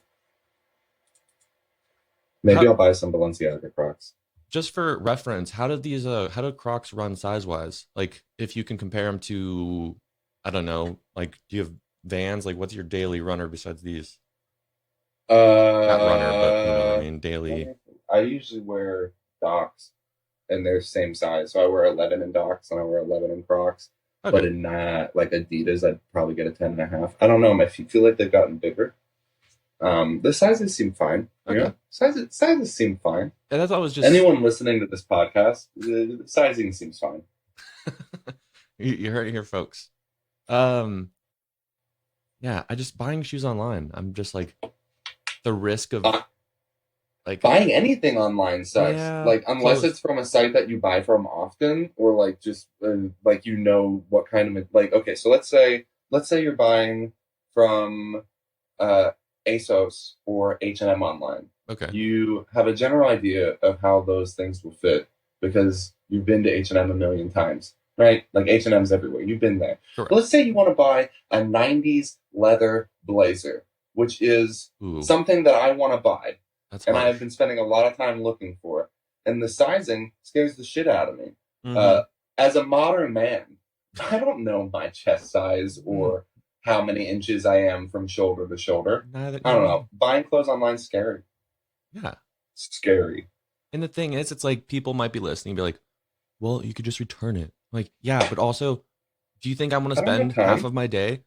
Maybe I'll buy some Balenciaga Crocs. Just for reference, how do Crocs run size wise? Like, if you can compare them to, I don't know, like, do you have Vans? Like, what's your daily runner besides these? Not runner, but you know what I mean, daily. I usually wear Docs, and they're same size. So I wear 11 in Docs, and I wear 11 in Crocs. Okay. But in like Adidas, I'd probably get a 10.5. I don't know. My feet feel like they've gotten bigger. The sizes seem fine. Okay. You know? Sizes seem fine. And I thought it was just anyone listening to this podcast, the sizing seems fine. You heard it here, folks. Yeah, I just buying shoes online. I'm just like the risk of like buying anything online sucks. Yeah, like unless it's from a site that you buy from often, or like just like you know what kind of like. Okay, so let's say you're buying from ASOS or H&M online. Okay. You have a general idea of how those things will fit because you've been to H&M a million times, right? Like H&M's everywhere. You've been there. But let's say you want to buy a 90s leather blazer, which is something that I want to buy. And I've been spending a lot of time looking for. And the sizing scares the shit out of me. Mm-hmm. As a modern man, I don't know my chest size or how many inches I am from shoulder to shoulder. I don't know. Buying clothes online is scary. Yeah. Scary. And the thing is, it's like people might be listening and be like, well, you could just return it. Like, yeah, but also, do you think I'm going to spend half of my day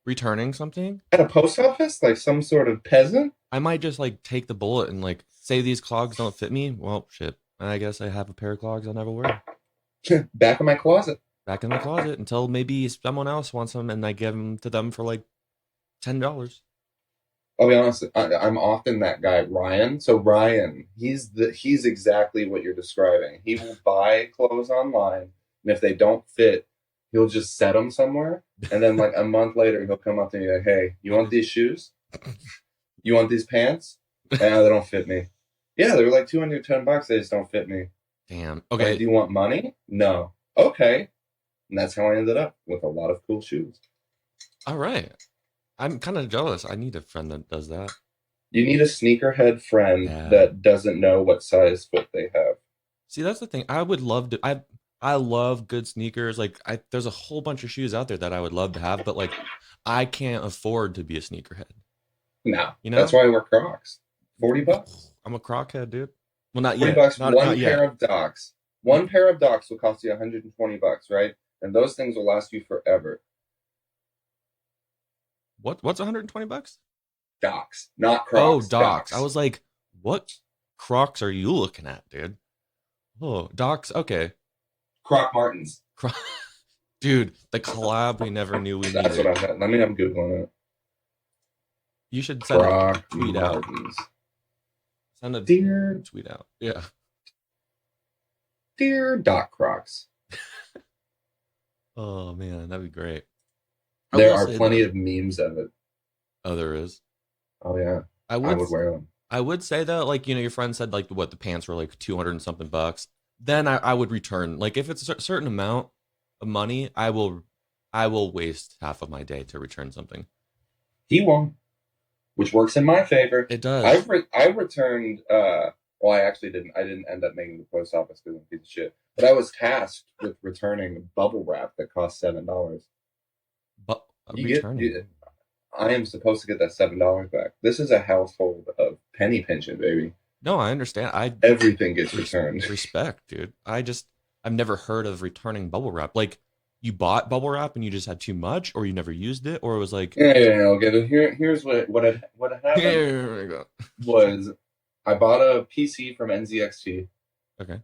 returning something? At a post office? Like some sort of peasant? I might just like take the bullet and like say these clogs don't fit me. Well, shit. I guess I have a pair of clogs I'll never wear. Back in my closet. Back in the closet until maybe someone else wants them and I give them to them for like $10. I'll be honest, I'm often that guy, Ryan. So Ryan, he's exactly what you're describing. He will buy clothes online, and if they don't fit, he'll just set them somewhere, and then like a month later, he'll come up to me like, "Hey, you want these shoes? You want these pants? They don't fit me. Yeah, they're like $210. They just don't fit me. Damn. Okay. Like, do you want money? No. Okay. And that's how I ended up with a lot of cool shoes. All right. I'm kind of jealous. I need a friend that does that. You need a sneakerhead friend that doesn't know what size foot they have. See, that's the thing. I would love to. I love good sneakers. Like, there's a whole bunch of shoes out there that I would love to have, but like, I can't afford to be a sneakerhead. No, you know? That's why I wear Crocs. $40. I'm a Croc head, dude. Well, not $40 yet. One pair of Docs. One pair of Docs will cost you $120, right? And those things will last you forever. What's $120? Docs, not Crocs. Oh, Docs. I was like, what Crocs are you looking at, dude? Oh, Docs. Okay. Croc Martens. Dude, the collab we never knew we That's what needed. I had. Let me. I'm googling it. You should send a Croc tweet out. Martens. Send a Dear, tweet out. Yeah. dear Doc Crocs. Oh man, that'd be great. I There will are say plenty though. of memes of it. Oh, there is. Oh yeah, I I would. would wear them. I would say though, like your friend said, like what the pants were like 200 and something bucks. Then I would return. Like if it's a certain amount of money, I will waste half of my day to return something. He won't, which works in my favor. It does. I returned. Well, I actually didn't. I didn't end up making the post office because I'm a piece of shit. But I was tasked with returning bubble wrap that cost $7. But You get. returning. I am supposed to get that $7 back. This is a household of penny pinching, baby. No, I understand. I Everything gets returned. respect, dude. I've never heard of returning bubble wrap. Like you bought bubble wrap and you just had too much, or you never used it, or it was like, Yeah. Okay. Here's what had happened here we go. was I bought a PC from NZXT, Okay.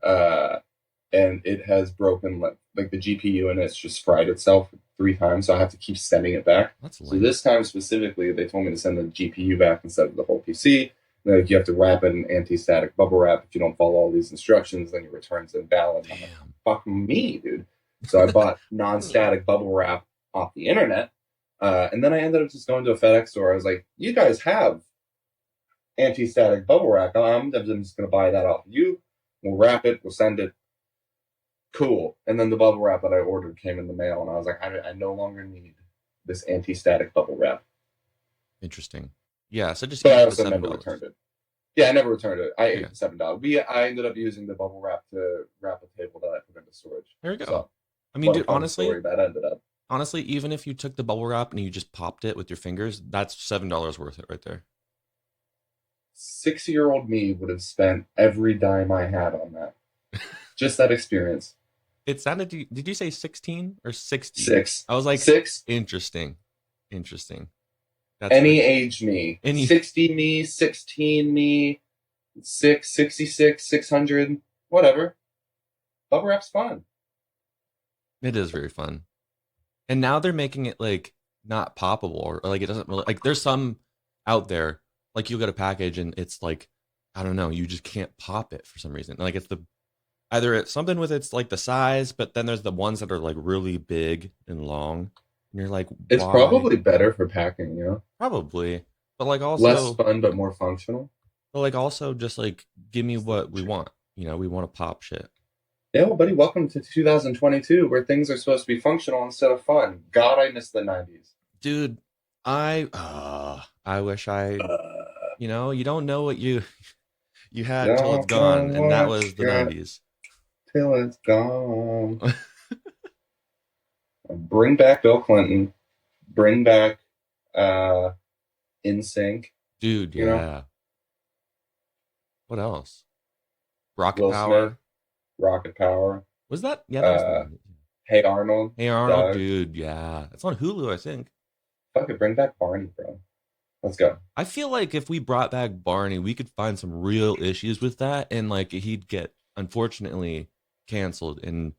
and it has broken like the GPU and it's just fried itself 3 times, so I have to keep sending it back. That's So lame. this time specifically, they told me to send the GPU back instead of the whole PC. Like you have to wrap it in anti-static bubble wrap. If you don't follow all these instructions, then your return's invalid. I'm like, Damn. fuck me, dude. So I bought non-static bubble wrap off the internet, and then I ended up just going to a FedEx store. I was like, "You guys have anti-static bubble wrap. I'm just gonna buy that off of you. We'll wrap it. We'll send it. Cool." And then the bubble wrap that I ordered came in the mail, and I was like, I no longer need this anti-static bubble wrap. Interesting. Yeah, so just But I eat the also never $7. returned it. Yeah, I never returned it. I ate Yeah. the $7. I ended up using the bubble wrap to wrap a table that I put into storage. There you go. So, I mean, what a dude, fun honestly, story that ended up. even if you took the bubble wrap and you just popped it with your fingers, that's $7 worth it right there. 6-year-old me would have spent every dime I had on that. Just that experience. It sounded. Did you say 16 or 60? 6. I was like, 6. interesting. That's Any right. age me. Any 60 me, 16 me, 66, 600, whatever. Bubble wrap's fun. It is very fun. And now they're making it like not poppable or like it doesn't really like there's some out there like you'll get a package and it's like I don't know, you just can't pop it for some reason. Like it's the either it's something with it's like the size, but then there's the ones that are like really big and long. And you're like, It's why? probably better for packing, Probably. But like also less fun but more functional. but like also just like give me what we want. We want to pop shit. Yeah, well, buddy, welcome to 2022, where things are supposed to be functional instead of fun. God, I miss the 90s. Dude, I wish I you don't know what you had till it's gone, and that was the 90s. Till it's gone. Bring back Bill Clinton. Bring back NSYNC. Dude, yeah. You know? What else? Rocket Will Power. Smith, Rocket Power. Was that? Yeah, that was the 90s. Hey Arnold. Hey Arnold, Doug. dude, yeah. It's on Hulu, I think. Fuck it, bring back Barney, bro. Let's go. I feel like if we brought back Barney, we could find some real issues with that, and like he'd get unfortunately canceled in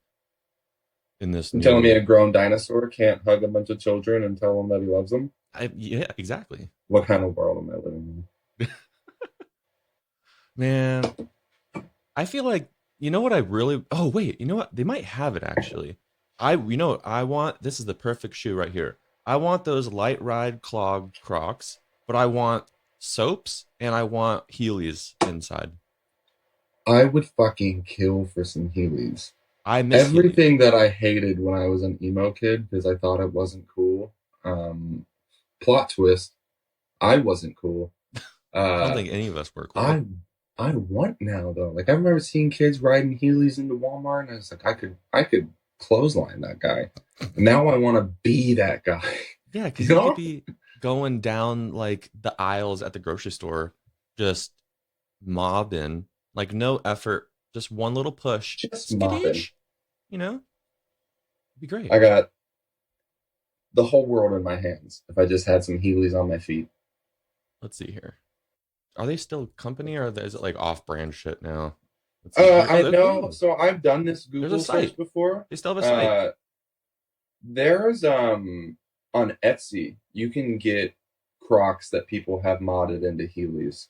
this. You telling me a grown dinosaur can't hug a bunch of children and tell them that he loves them? Yeah, exactly. What kind of world am I living in? Man, I feel like what I really. Oh wait, you know what? They might have it actually. I want. This is the perfect shoe right here. I want those light ride clog Crocs, but I want soaps and I want Heelys inside. I would fucking kill for some Heelys. I miss everything that I hated when I was an emo kid because I thought it wasn't cool. Plot twist: I wasn't cool. I don't think any of us were cool. I want now though. Like I remember seeing kids riding Heelys into Walmart, and I was like, I could clothesline that guy. Now I want to be that guy. Yeah, because you could be going down like the aisles at the grocery store, just mobbing, like no effort, just one little push, just mobbing. It'd be great. I got the whole world in my hands if I just had some Heelys on my feet. Let's see here. Are they still company or is it like off-brand shit now? Let's see. I know. Ooh, So I've done this there's a Google search site. before. They still have a site. There's on Etsy, you can get Crocs that people have modded into Heelys.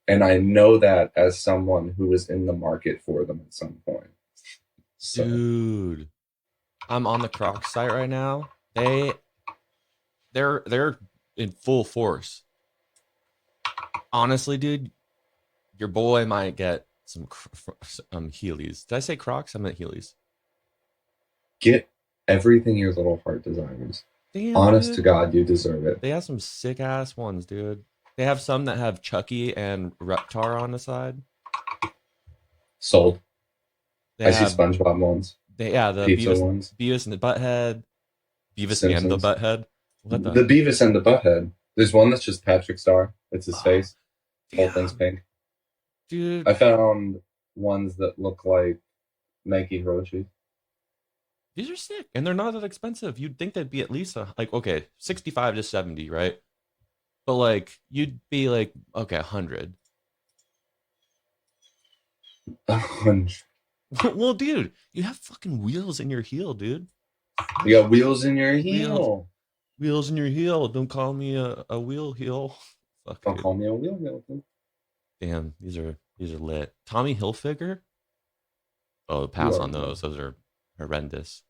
And I know that as someone who was in the market for them at some point. So Dude, I'm on the Crocs site right now. They're in full force. Honestly, dude, your boy might get some Heelys. Did I say Crocs? I meant Heelys. get everything your little heart desires. Damn, Honest dude. to God, you deserve it. They have some sick ass ones, dude. They have some that have Chucky and Reptar on the side. Sold. They I have, see SpongeBob ones. the Pizza ones. Beavis and the Butthead. Beavis and the Simpsons. Butthead. What The Beavis and the Butthead. There's one that's just Patrick Star. It's his face. Whole thing's pink. Dude. I found ones that look like Nike Hiroshi. These are sick, and they're not that expensive. You'd think they'd be at least like, okay, 65 to 70, right? But like you'd be like, okay, 100. 100. Well, dude, you have fucking wheels in your heel, dude. You got wheels in your heel. Wheels in your heel. Don't call me a wheel heel. Fuck, Don't dude. call me a wheel heel. Damn, these are lit. Tommy Hilfiger. Oh, pass on those. Those are horrendous.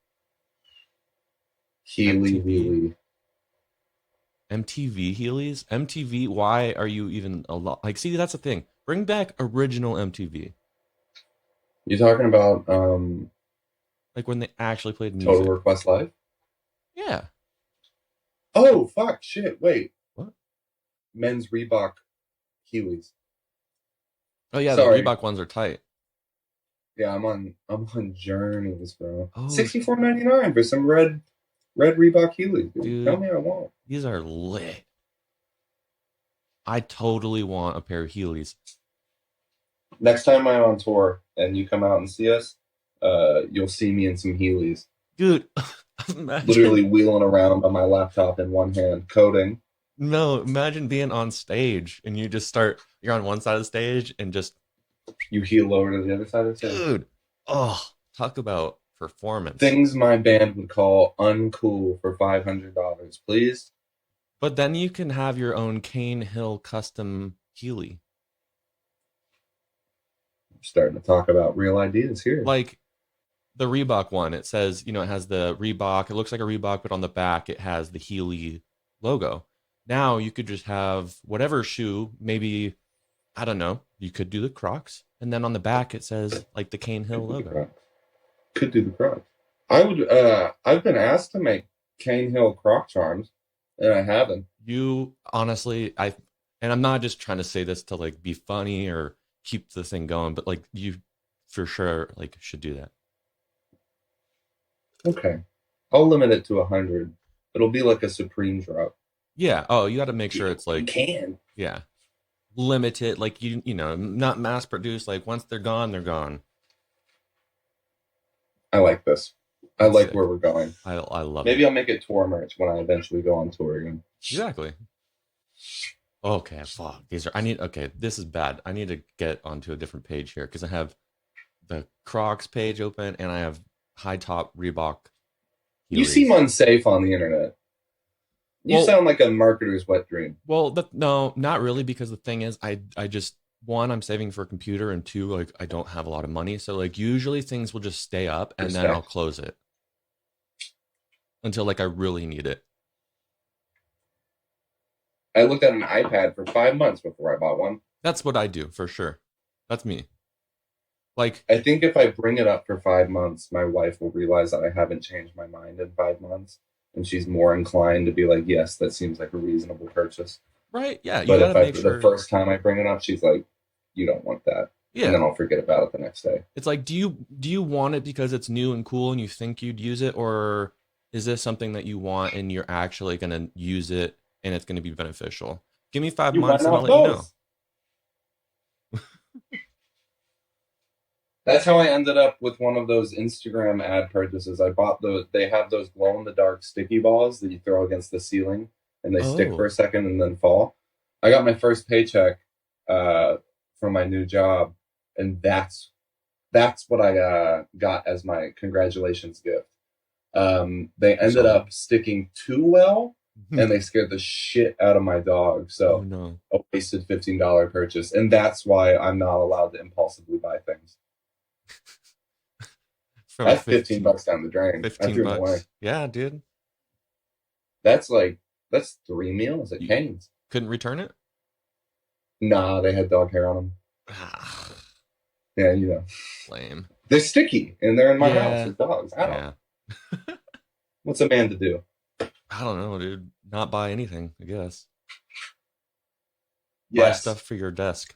Heely. MTV Heelys? MTV, why are you even a lot? Like, see, that's the thing. Bring back original MTV. You talking about like when they actually played music. Total Request Live? Yeah. Oh, fuck, shit, wait. What? Men's Reebok Heelys. Oh yeah, Sorry. the Reebok ones are tight. Yeah, I'm on Journeys, bro. Oh, $64.99 for some red Reebok Heelys. Dude. Tell me I won't. These are lit. I totally want a pair of Heelys. Next time I'm on tour and you come out and see us, you'll see me in some Heelys. Dude, literally wheeling around on my laptop in one hand, coding. No, imagine being on stage and you're on one side of the stage and just you heel over to the other side of the stage. Dude, oh, talk about performance. Things my band would call uncool for $500, please. But then you can have your own Cane Hill custom Heely. I'm starting to talk about real ideas here. Like the Reebok one, it says, it has the Reebok. It looks like a Reebok, but on the back it has the Heely logo. Now you could just have whatever shoe, maybe, I don't know, you could do the Crocs, and then on the back it says like the Cane Hill logo. Could do the Crocs. I would. I've been asked to make Cane Hill Croc charms, and I haven't. You honestly, and I'm not just trying to say this to like be funny or keep the thing going, but like you for sure like should do that. Okay, I'll limit it to 100. It'll be like a Supreme drop. Yeah. Oh, you got to make sure it's like you can. Yeah. Limited, like you know, not mass produced. Like once they're gone, they're gone. I like this. I like sick. Where we're going. I love it. Maybe I'll make it tour merch when I eventually go on tour again. Exactly. Okay, fuck. This is bad. I need to get onto a different page here because I have the Crocs page open and I have high top Reebok. You seem unsafe on the internet. You sound like a marketer's wet dream. Well, no, not really, because the thing is, I just, one, I'm saving for a computer, and two, like, I don't have a lot of money. So, like, usually things will just stay up, and then I'll close it until, like, I really need it. I looked at an iPad for 5 months before I bought one. That's what I do, for sure. That's me. Like, I think if I bring it up for 5 months, my wife will realize that I haven't changed my mind in 5 months. And she's more inclined to be like, yes, that seems like a reasonable purchase. Right, yeah. But if the first time I bring it up, she's like, you don't want that. Yeah. And then I'll forget about it the next day. It's like, do you want it because it's new and cool and you think you'd use it? Or is this something that you want and you're actually going to use it and it's going to be beneficial? Give me 5 months and I'll let you know. That's how I ended up with one of those Instagram ad purchases. I bought they have those glow-in-the-dark sticky balls that you throw against the ceiling, and they stick for a second and then fall. I got my first paycheck from my new job, and that's That's what I got as my congratulations gift. They ended up sticking too well, and they scared the shit out of my dog. So no. a wasted $15 purchase, and that's why I'm not allowed to impulsively buy things. That's $15 down the drain. $15. Yeah, dude. That's 3 meals at Cane's. Couldn't return it? Nah, they had dog hair on them. Yeah, you know. Lame. They're sticky, and they're in my house with dogs. I don't know. What's a man to do? I don't know, dude. Not buy anything, I guess. Yes. Buy stuff for your desk.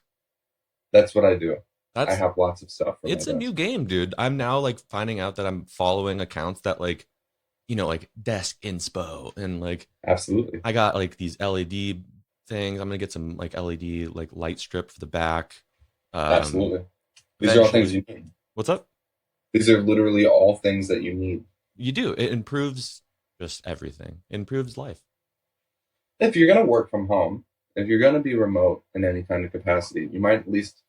That's what I do. I have lots of stuff. It's a new game, dude. I'm now like finding out that I'm following accounts that like, you know, like desk inspo and like. Absolutely. I got like these LED things. I'm gonna get some like LED like light strip for the back. Absolutely. These are all things you need. What's up? These are literally all things that you need. You do. It improves just everything. It improves life. If you're going to work from home, if you're going to be remote in any kind of capacity, you might at least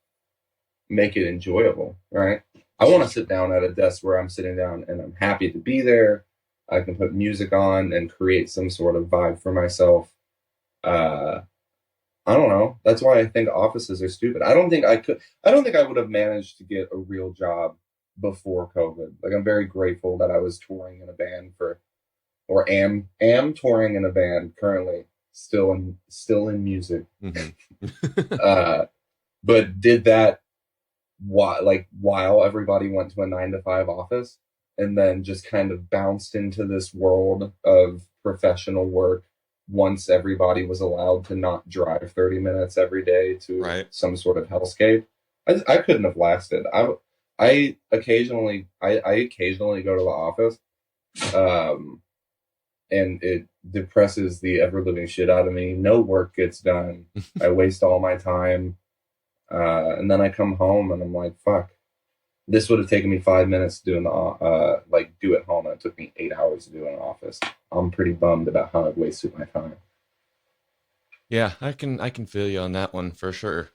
make it enjoyable, right? I want to sit down at a desk where I'm sitting down and I'm happy to be there. I can put music on and create some sort of vibe for myself. I don't know. That's why I think offices are stupid. I don't think I would have managed to get a real job before COVID. Like, I'm very grateful that I was touring in a band or am touring in a band currently, still in music. Mm-hmm. But did that while everybody went to a 9-to-5 office, and then just kind of bounced into this world of professional work once everybody was allowed to not drive 30 minutes every day to some sort of hellscape. I couldn't have lasted. I occasionally go to the office, and it depresses the ever-living shit out of me. No work gets done. I waste all my time, and then I come home and I'm like, fuck. This would have taken me 5 minutes to do do at home, and it took me 8 hours to do in an office. I'm pretty bummed about how I've wasted my time. Yeah, I can feel you on that one for sure.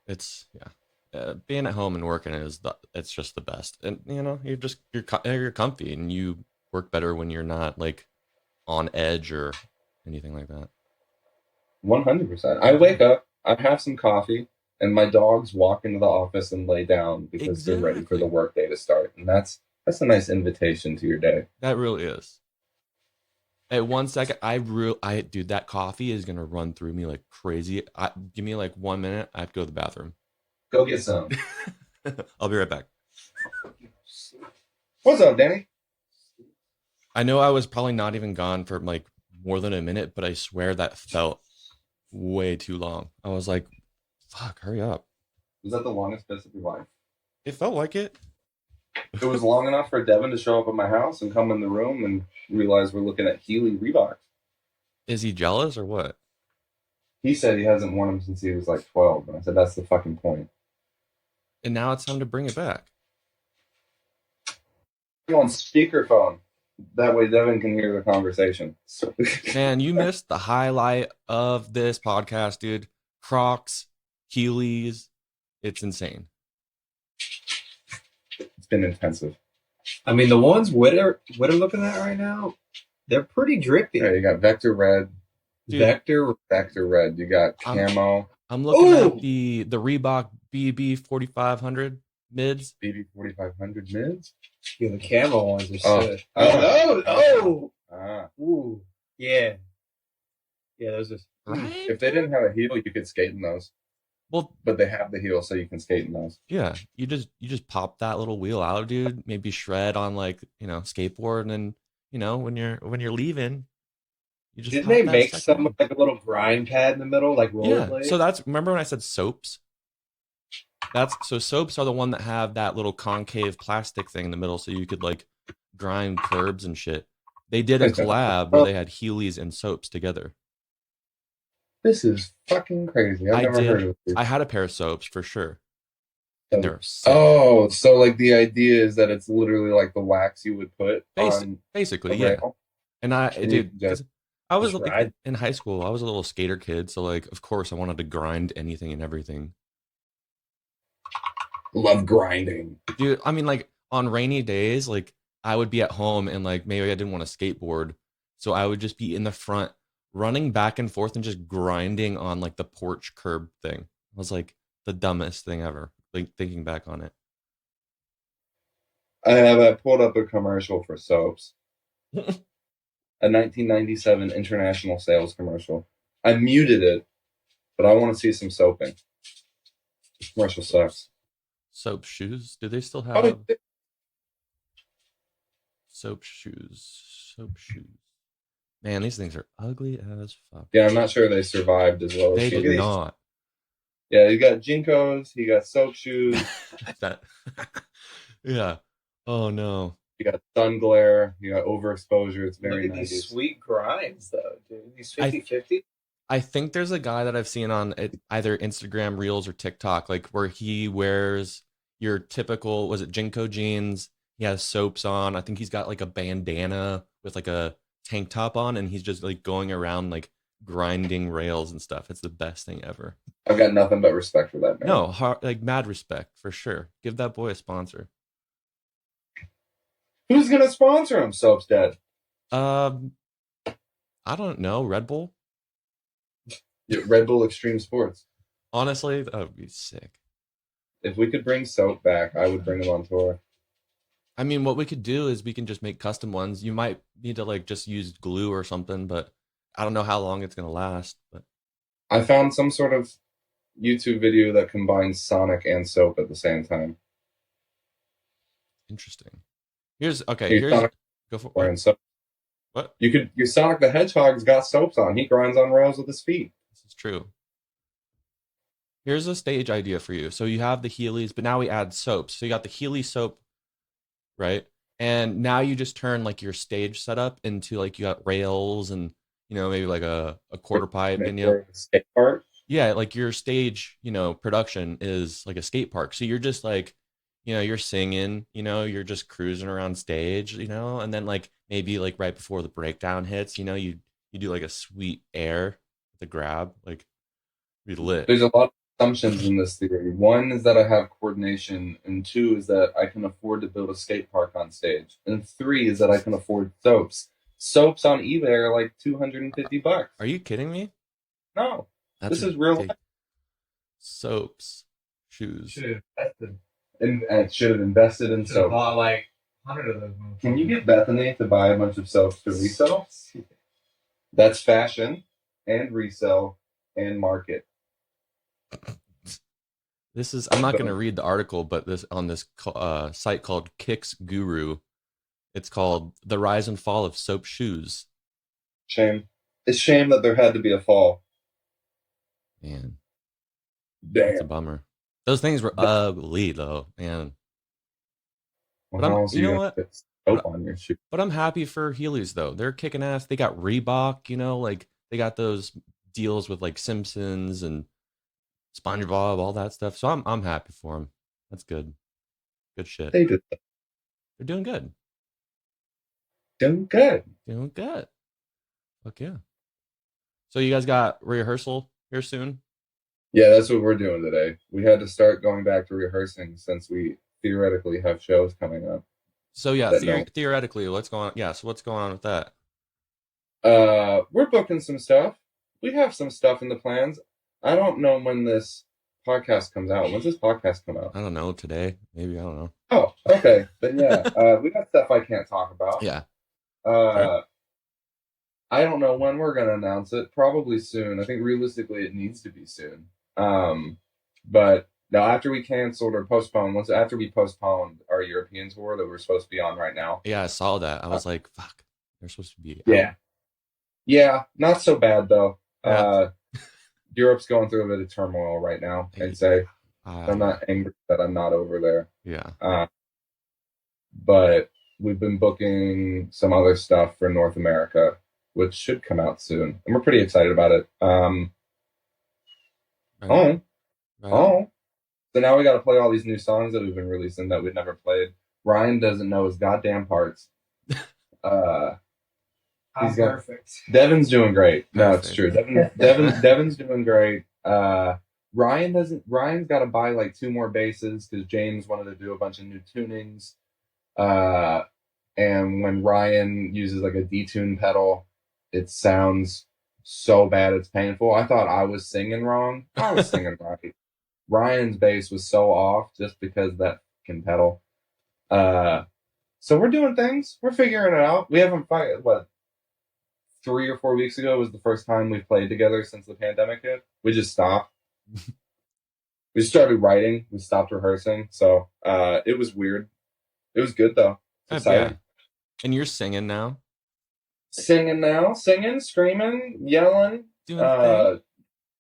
It's being at home and working it's just the best, and you know you're comfy and you work better when you're not like on edge or anything like that. 100%. I wake up, I have some coffee, and my dogs walk into the office and lay down because they're ready for the workday to start, and that's a nice invitation to your day. That really is. At 1 second, dude, that coffee is gonna run through me like crazy. Give me like 1 minute. I have to go to the bathroom. Go get some. I'll be right back. What's up, Danny? I know I was probably not even gone for like more than a minute, but I swear that felt way too long. I was like, fuck, hurry up. Was that the longest piss of your life? It felt like it. It was long enough for Devin to show up at my house and come in the room and realize we're looking at Healy Reeboks. Is he jealous or what? He said he hasn't worn them since he was like 12, and I said that's the fucking point. And now it's time to bring it back. On speakerphone. That way Devin can hear the conversation. Man, you missed the highlight of this podcast, dude. Crocs, Heelys. It's insane. It's been intensive. I mean, the ones Witt are looking at right now, they're pretty drippy. Yeah, you got Vector Red. Dude. Vector Red. You got Camo. I'm looking at the Reebok BB 4500 mids. BB 4500 mids? Yeah, the Camo ones are sick. Ooh. Yeah. Yeah, those are... Right? If they didn't have a heel, you could skate in those. Well, but they have the heel, so you can skate in those. Yeah, you just pop that little wheel out, dude. Maybe shred on like skateboard, and then when you're leaving, you just. Didn't they make some with like a little grind pad in the middle, like rollerblades? So remember when I said soaps? Soaps are the one that have that little concave plastic thing in the middle, so you could like grind curbs and shit. They did a collab where they had Heelys and soaps together. This is fucking crazy. I've never heard of this. I had a pair of soaps for sure. And they're so like the idea is that it's literally like the wax you would put on basically, yeah. Rail. And I was like, in high school, I was a little skater kid, so like of course I wanted to grind anything and everything. Love grinding. Dude, I mean, like on rainy days, like I would be at home and like maybe I didn't want to skateboard. So I would just be in the front running back and forth and just grinding on like the porch curb thing. It was like the dumbest thing ever, like thinking back on it. I pulled up a commercial for soaps, a 1997 international sales commercial. I muted it, but I want to see some soaping. This commercial sucks. Soap shoes? Do they still Oh, have soap shoes? Soap shoes. Man, these things are ugly as fuck. yeah, I'm not sure they survived as well as They she did not. Yeah, you got Jinkos, you got soap shoes, That. Yeah. Oh no. you got sun glare, you got overexposure. It's very Look at nice. these sweet grinds, though, dude. These I- 50-50. I think there's a guy that I've seen on either Instagram Reels or TikTok, like where he wears your typical, was it Jinko jeans? He has soaps on. I think he's got like a bandana with like a tank top on, and he's just like going around like grinding rails and stuff. It's the best thing ever. I've got nothing but respect for that man. No, like mad respect for sure. Give that boy a sponsor. Who's gonna sponsor him? Soap's dead. I don't know. Red Bull. Yeah, Red Bull Extreme Sports. Honestly, that would be sick. If we could bring soap back, I would bring him on tour. I mean, what we could do is we can just make custom ones. You might need to like just use glue or something, but I don't know how long it's gonna last. But I found some sort of YouTube video that combines Sonic and soap at the same time. interesting. Here's Sonic go for wearing soap. what? Your Sonic the Hedgehog's got soaps on. He grinds on rails with his feet. This is true. Here's a stage idea for you. So you have the Heelys, but now we add soaps. So you got the Heely soap, right? And now you just turn like your stage setup into like you got rails and maybe like a quarter pipe and skate park. yeah, like your stage, production is like a skate park. So you're just like, you're singing, you're just cruising around stage, and then like maybe like right before the breakdown hits, you do like a sweet air with a grab, like be lit. There's a lot of assumptions in this theory. One is that I have coordination, and two is that I can afford to build a skate park on stage, and three is that I can afford soaps. Soaps on eBay are like $250. Are you kidding me? No, this is real life. Soaps, shoes. Should have invested. And should have invested in Should have soap. bought like 100 of those. Can you get Bethany to buy a bunch of soaps to resell? That's fashion and resell and market. I'm not going to read the article, but this on this site called Kicks Guru, it's called The Rise and Fall of Soap Shoes. Shame. It's shame that there had to be a fall. Man, that's a Damn. bummer. Those things were ugly though, man. Well, But how else you are know gonna what? fit soap on your shoe? But I'm happy for Heelys though. They're kicking ass. They got Reebok, like they got those deals with like Simpsons and SpongeBob, all that stuff. So I'm happy for them. That's good. Good shit. They did that. They're doing good. Doing good. Doing good. Fuck yeah. So you guys got rehearsal here soon? Yeah, that's what we're doing today. We had to start going back to rehearsing since we theoretically have shows coming up. So yeah, That no. theoretically, what's going on? Yeah, so what's going on with that? We're booking some stuff. We have some stuff in the plans. I don't know when this podcast comes out. When's this podcast come out? I don't know, today. Maybe, I don't know. Oh, okay. Then yeah, we got stuff I can't talk about. Yeah. I don't know when we're gonna announce it. Probably soon. I think realistically it needs to be soon. But no, after we canceled or postponed, after we postponed our European tour that we're supposed to be on right now. Yeah, I saw that. I was like, fuck, they're supposed to be Yeah. out. Yeah, not so bad though. Yeah. Europe's going through a bit of turmoil right now, I'd say. I'm not angry that I'm not over there. Yeah. But we've been booking some other stuff for North America, which should come out soon. And we're pretty excited about it. Right. So now we got to play all these new songs that we've been releasing that we've never played. Ryan doesn't know his goddamn parts. Perfect. Devin's doing great. No, it's Perfect. true. Devin's doing great. Ryan's got to buy like 2 more basses because James wanted to do a bunch of new tunings. And when Ryan uses like a detune pedal, it sounds so bad it's painful. I thought I was singing wrong. I was singing right. Ryan's bass was so off just because of that fucking pedal. So we're doing things. We're figuring it out. We haven't what 3 or 4 weeks ago was the first time we've played together since the pandemic hit. We just stopped. We started writing. We stopped rehearsing. So it was weird. It was good though. It's exciting. Yeah. And you're singing now? Singing now, singing, screaming, yelling, Doing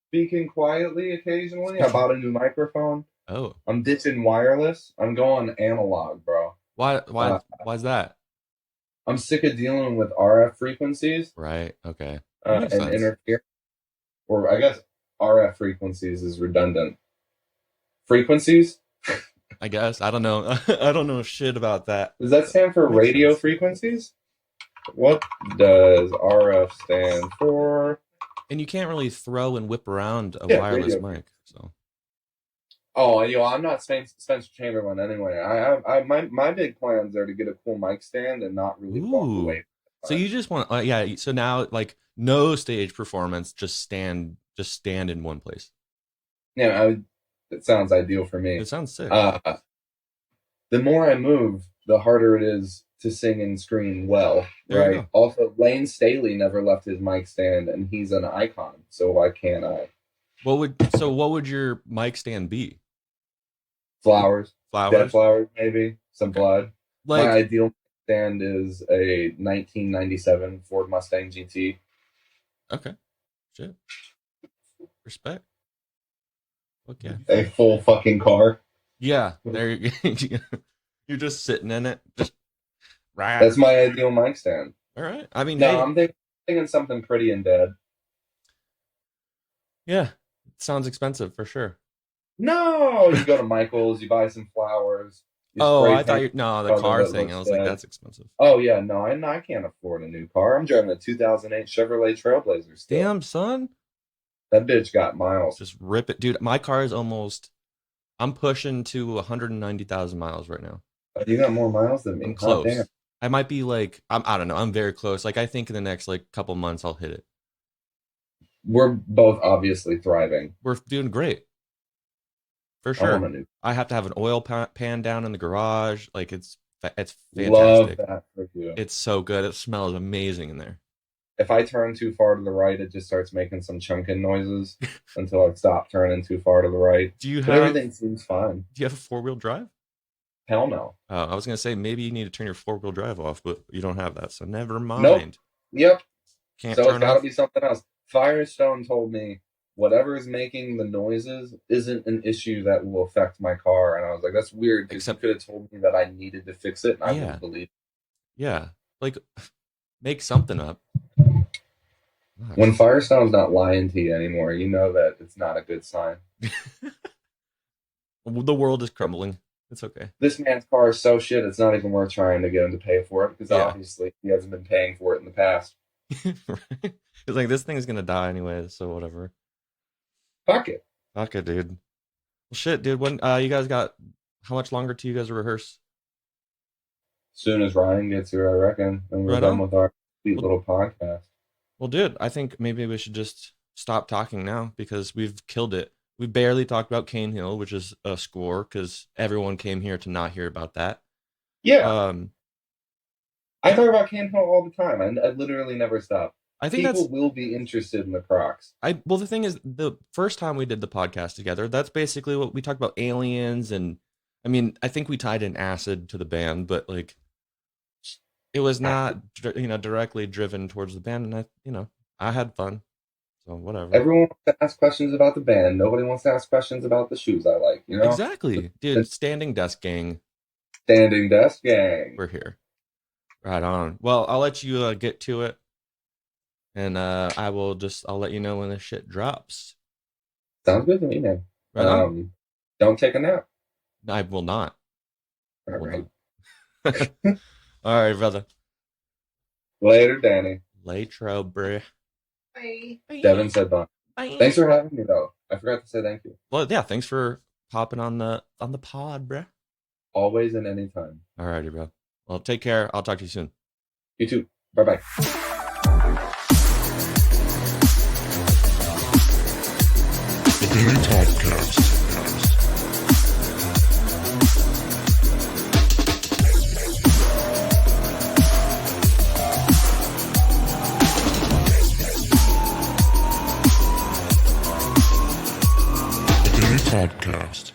speaking quietly occasionally. I bought a new microphone. Oh. I'm ditching wireless. I'm going analog, bro. Why's that? I'm sick of dealing with RF frequencies. Right. Okay. And interference. Or I guess RF frequencies is redundant. Frequencies? I guess. I don't know. I don't know shit about that. Does that stand for radio frequencies? What does RF stand for? And you can't really throw and whip around a wireless mic. So. Oh, I'm not Spencer Chamberlain anyway. My big plans are to get a cool mic stand and not really walk away. So you just want, yeah. So now, like, no stage performance, just stand in one place. Yeah, it sounds ideal for me. It sounds sick. The more I move, the harder it is to sing and scream well, right? Also, Lane Staley never left his mic stand, and he's an icon. So why can't I? What would your mic stand be? Flowers, dead flowers, maybe some blood. Like, my ideal stand is a 1997 Ford Mustang GT. Okay, shit, respect. Okay, a full fucking car. Yeah, there you go. You're just sitting in it. Just right. That's my ideal mic stand. All right. I mean, no, I'm thinking something pretty and dead. Yeah, it sounds expensive for sure. No, you go to Michael's, you buy some flowers. I thought the car thing. I was like, that's expensive. Oh yeah, no, I can't afford a new car. I'm driving a 2008 Chevrolet Trailblazer still. Damn, son. That bitch got miles. Just rip it, dude. My car is almost. I'm pushing to 190,000 miles right now. You got more miles than me. I'm close. Oh, I might be like, I don't know. I'm very close. Like, I think in the next like couple months I'll hit it. We're both obviously thriving. We're doing great. For sure. I have to have an oil pan down in the garage. Like, it's fantastic. Love that for you. It's so good. It smells amazing in there. If I turn too far to the right, it just starts making some chunking noises until I stop turning too far to the right. Everything seems fine. Do you have a 4-wheel drive? Hell no. Oh, I was gonna say maybe you need to turn your 4-wheel drive off, but you don't have that, so never mind. Nope. Yep. Can't so turn it's got to be something else. Firestone told me whatever is making the noises isn't an issue that will affect my car, and I was like, that's weird because you could have told me that I needed to fix it, and I wouldn't believe. Yeah, like make something up. When Firestone's not lying to you anymore, you know that it's not a good sign. The world is crumbling. It's okay. This man's car is so shit, it's not even worth trying to get him to pay for it, because obviously he hasn't been paying for it in the past. Right? It's like, this thing is going to die anyway, so whatever. Fuck it. Fuck it, dude. Well, shit, dude. When you guys got, how much longer till you guys rehearse? Soon as Ryan gets here, I reckon, and we're done with our sweet little podcast. Well, dude, I think maybe we should just stop talking now because we've killed it. We barely talked about Cane Hill, which is a score because everyone came here to not hear about that. Yeah. I talk about Cane Hill all the time. I literally never stop. I think people will be interested in the Crocs. Well, the thing is, the first time we did the podcast together, that's basically what we talked about, aliens, and I mean, I think we tied in acid to the band, but like, it was not, directly driven towards the band, and I had fun, so whatever. Everyone wants to ask questions about the band. Nobody wants to ask questions about the shoes I like. Exactly, dude. Standing Desk Gang. Standing Desk Gang. We're here. Right on. Well, I'll let you get to it. And I'll let you know when this shit drops. Sounds good to me, man. Right on. Don't take a nap. I will not. All right. All right, brother. Later, Danny. Later, bruh. Bye. Devin said bye. Bye. Thanks for having me, though. I forgot to say thank you. Well, yeah, thanks for hopping on the pod, bruh. Always and anytime. Alrighty, bro. Well, take care. I'll talk to you soon. You too. Bye-bye. The Daily Podcast. The Daily Podcast.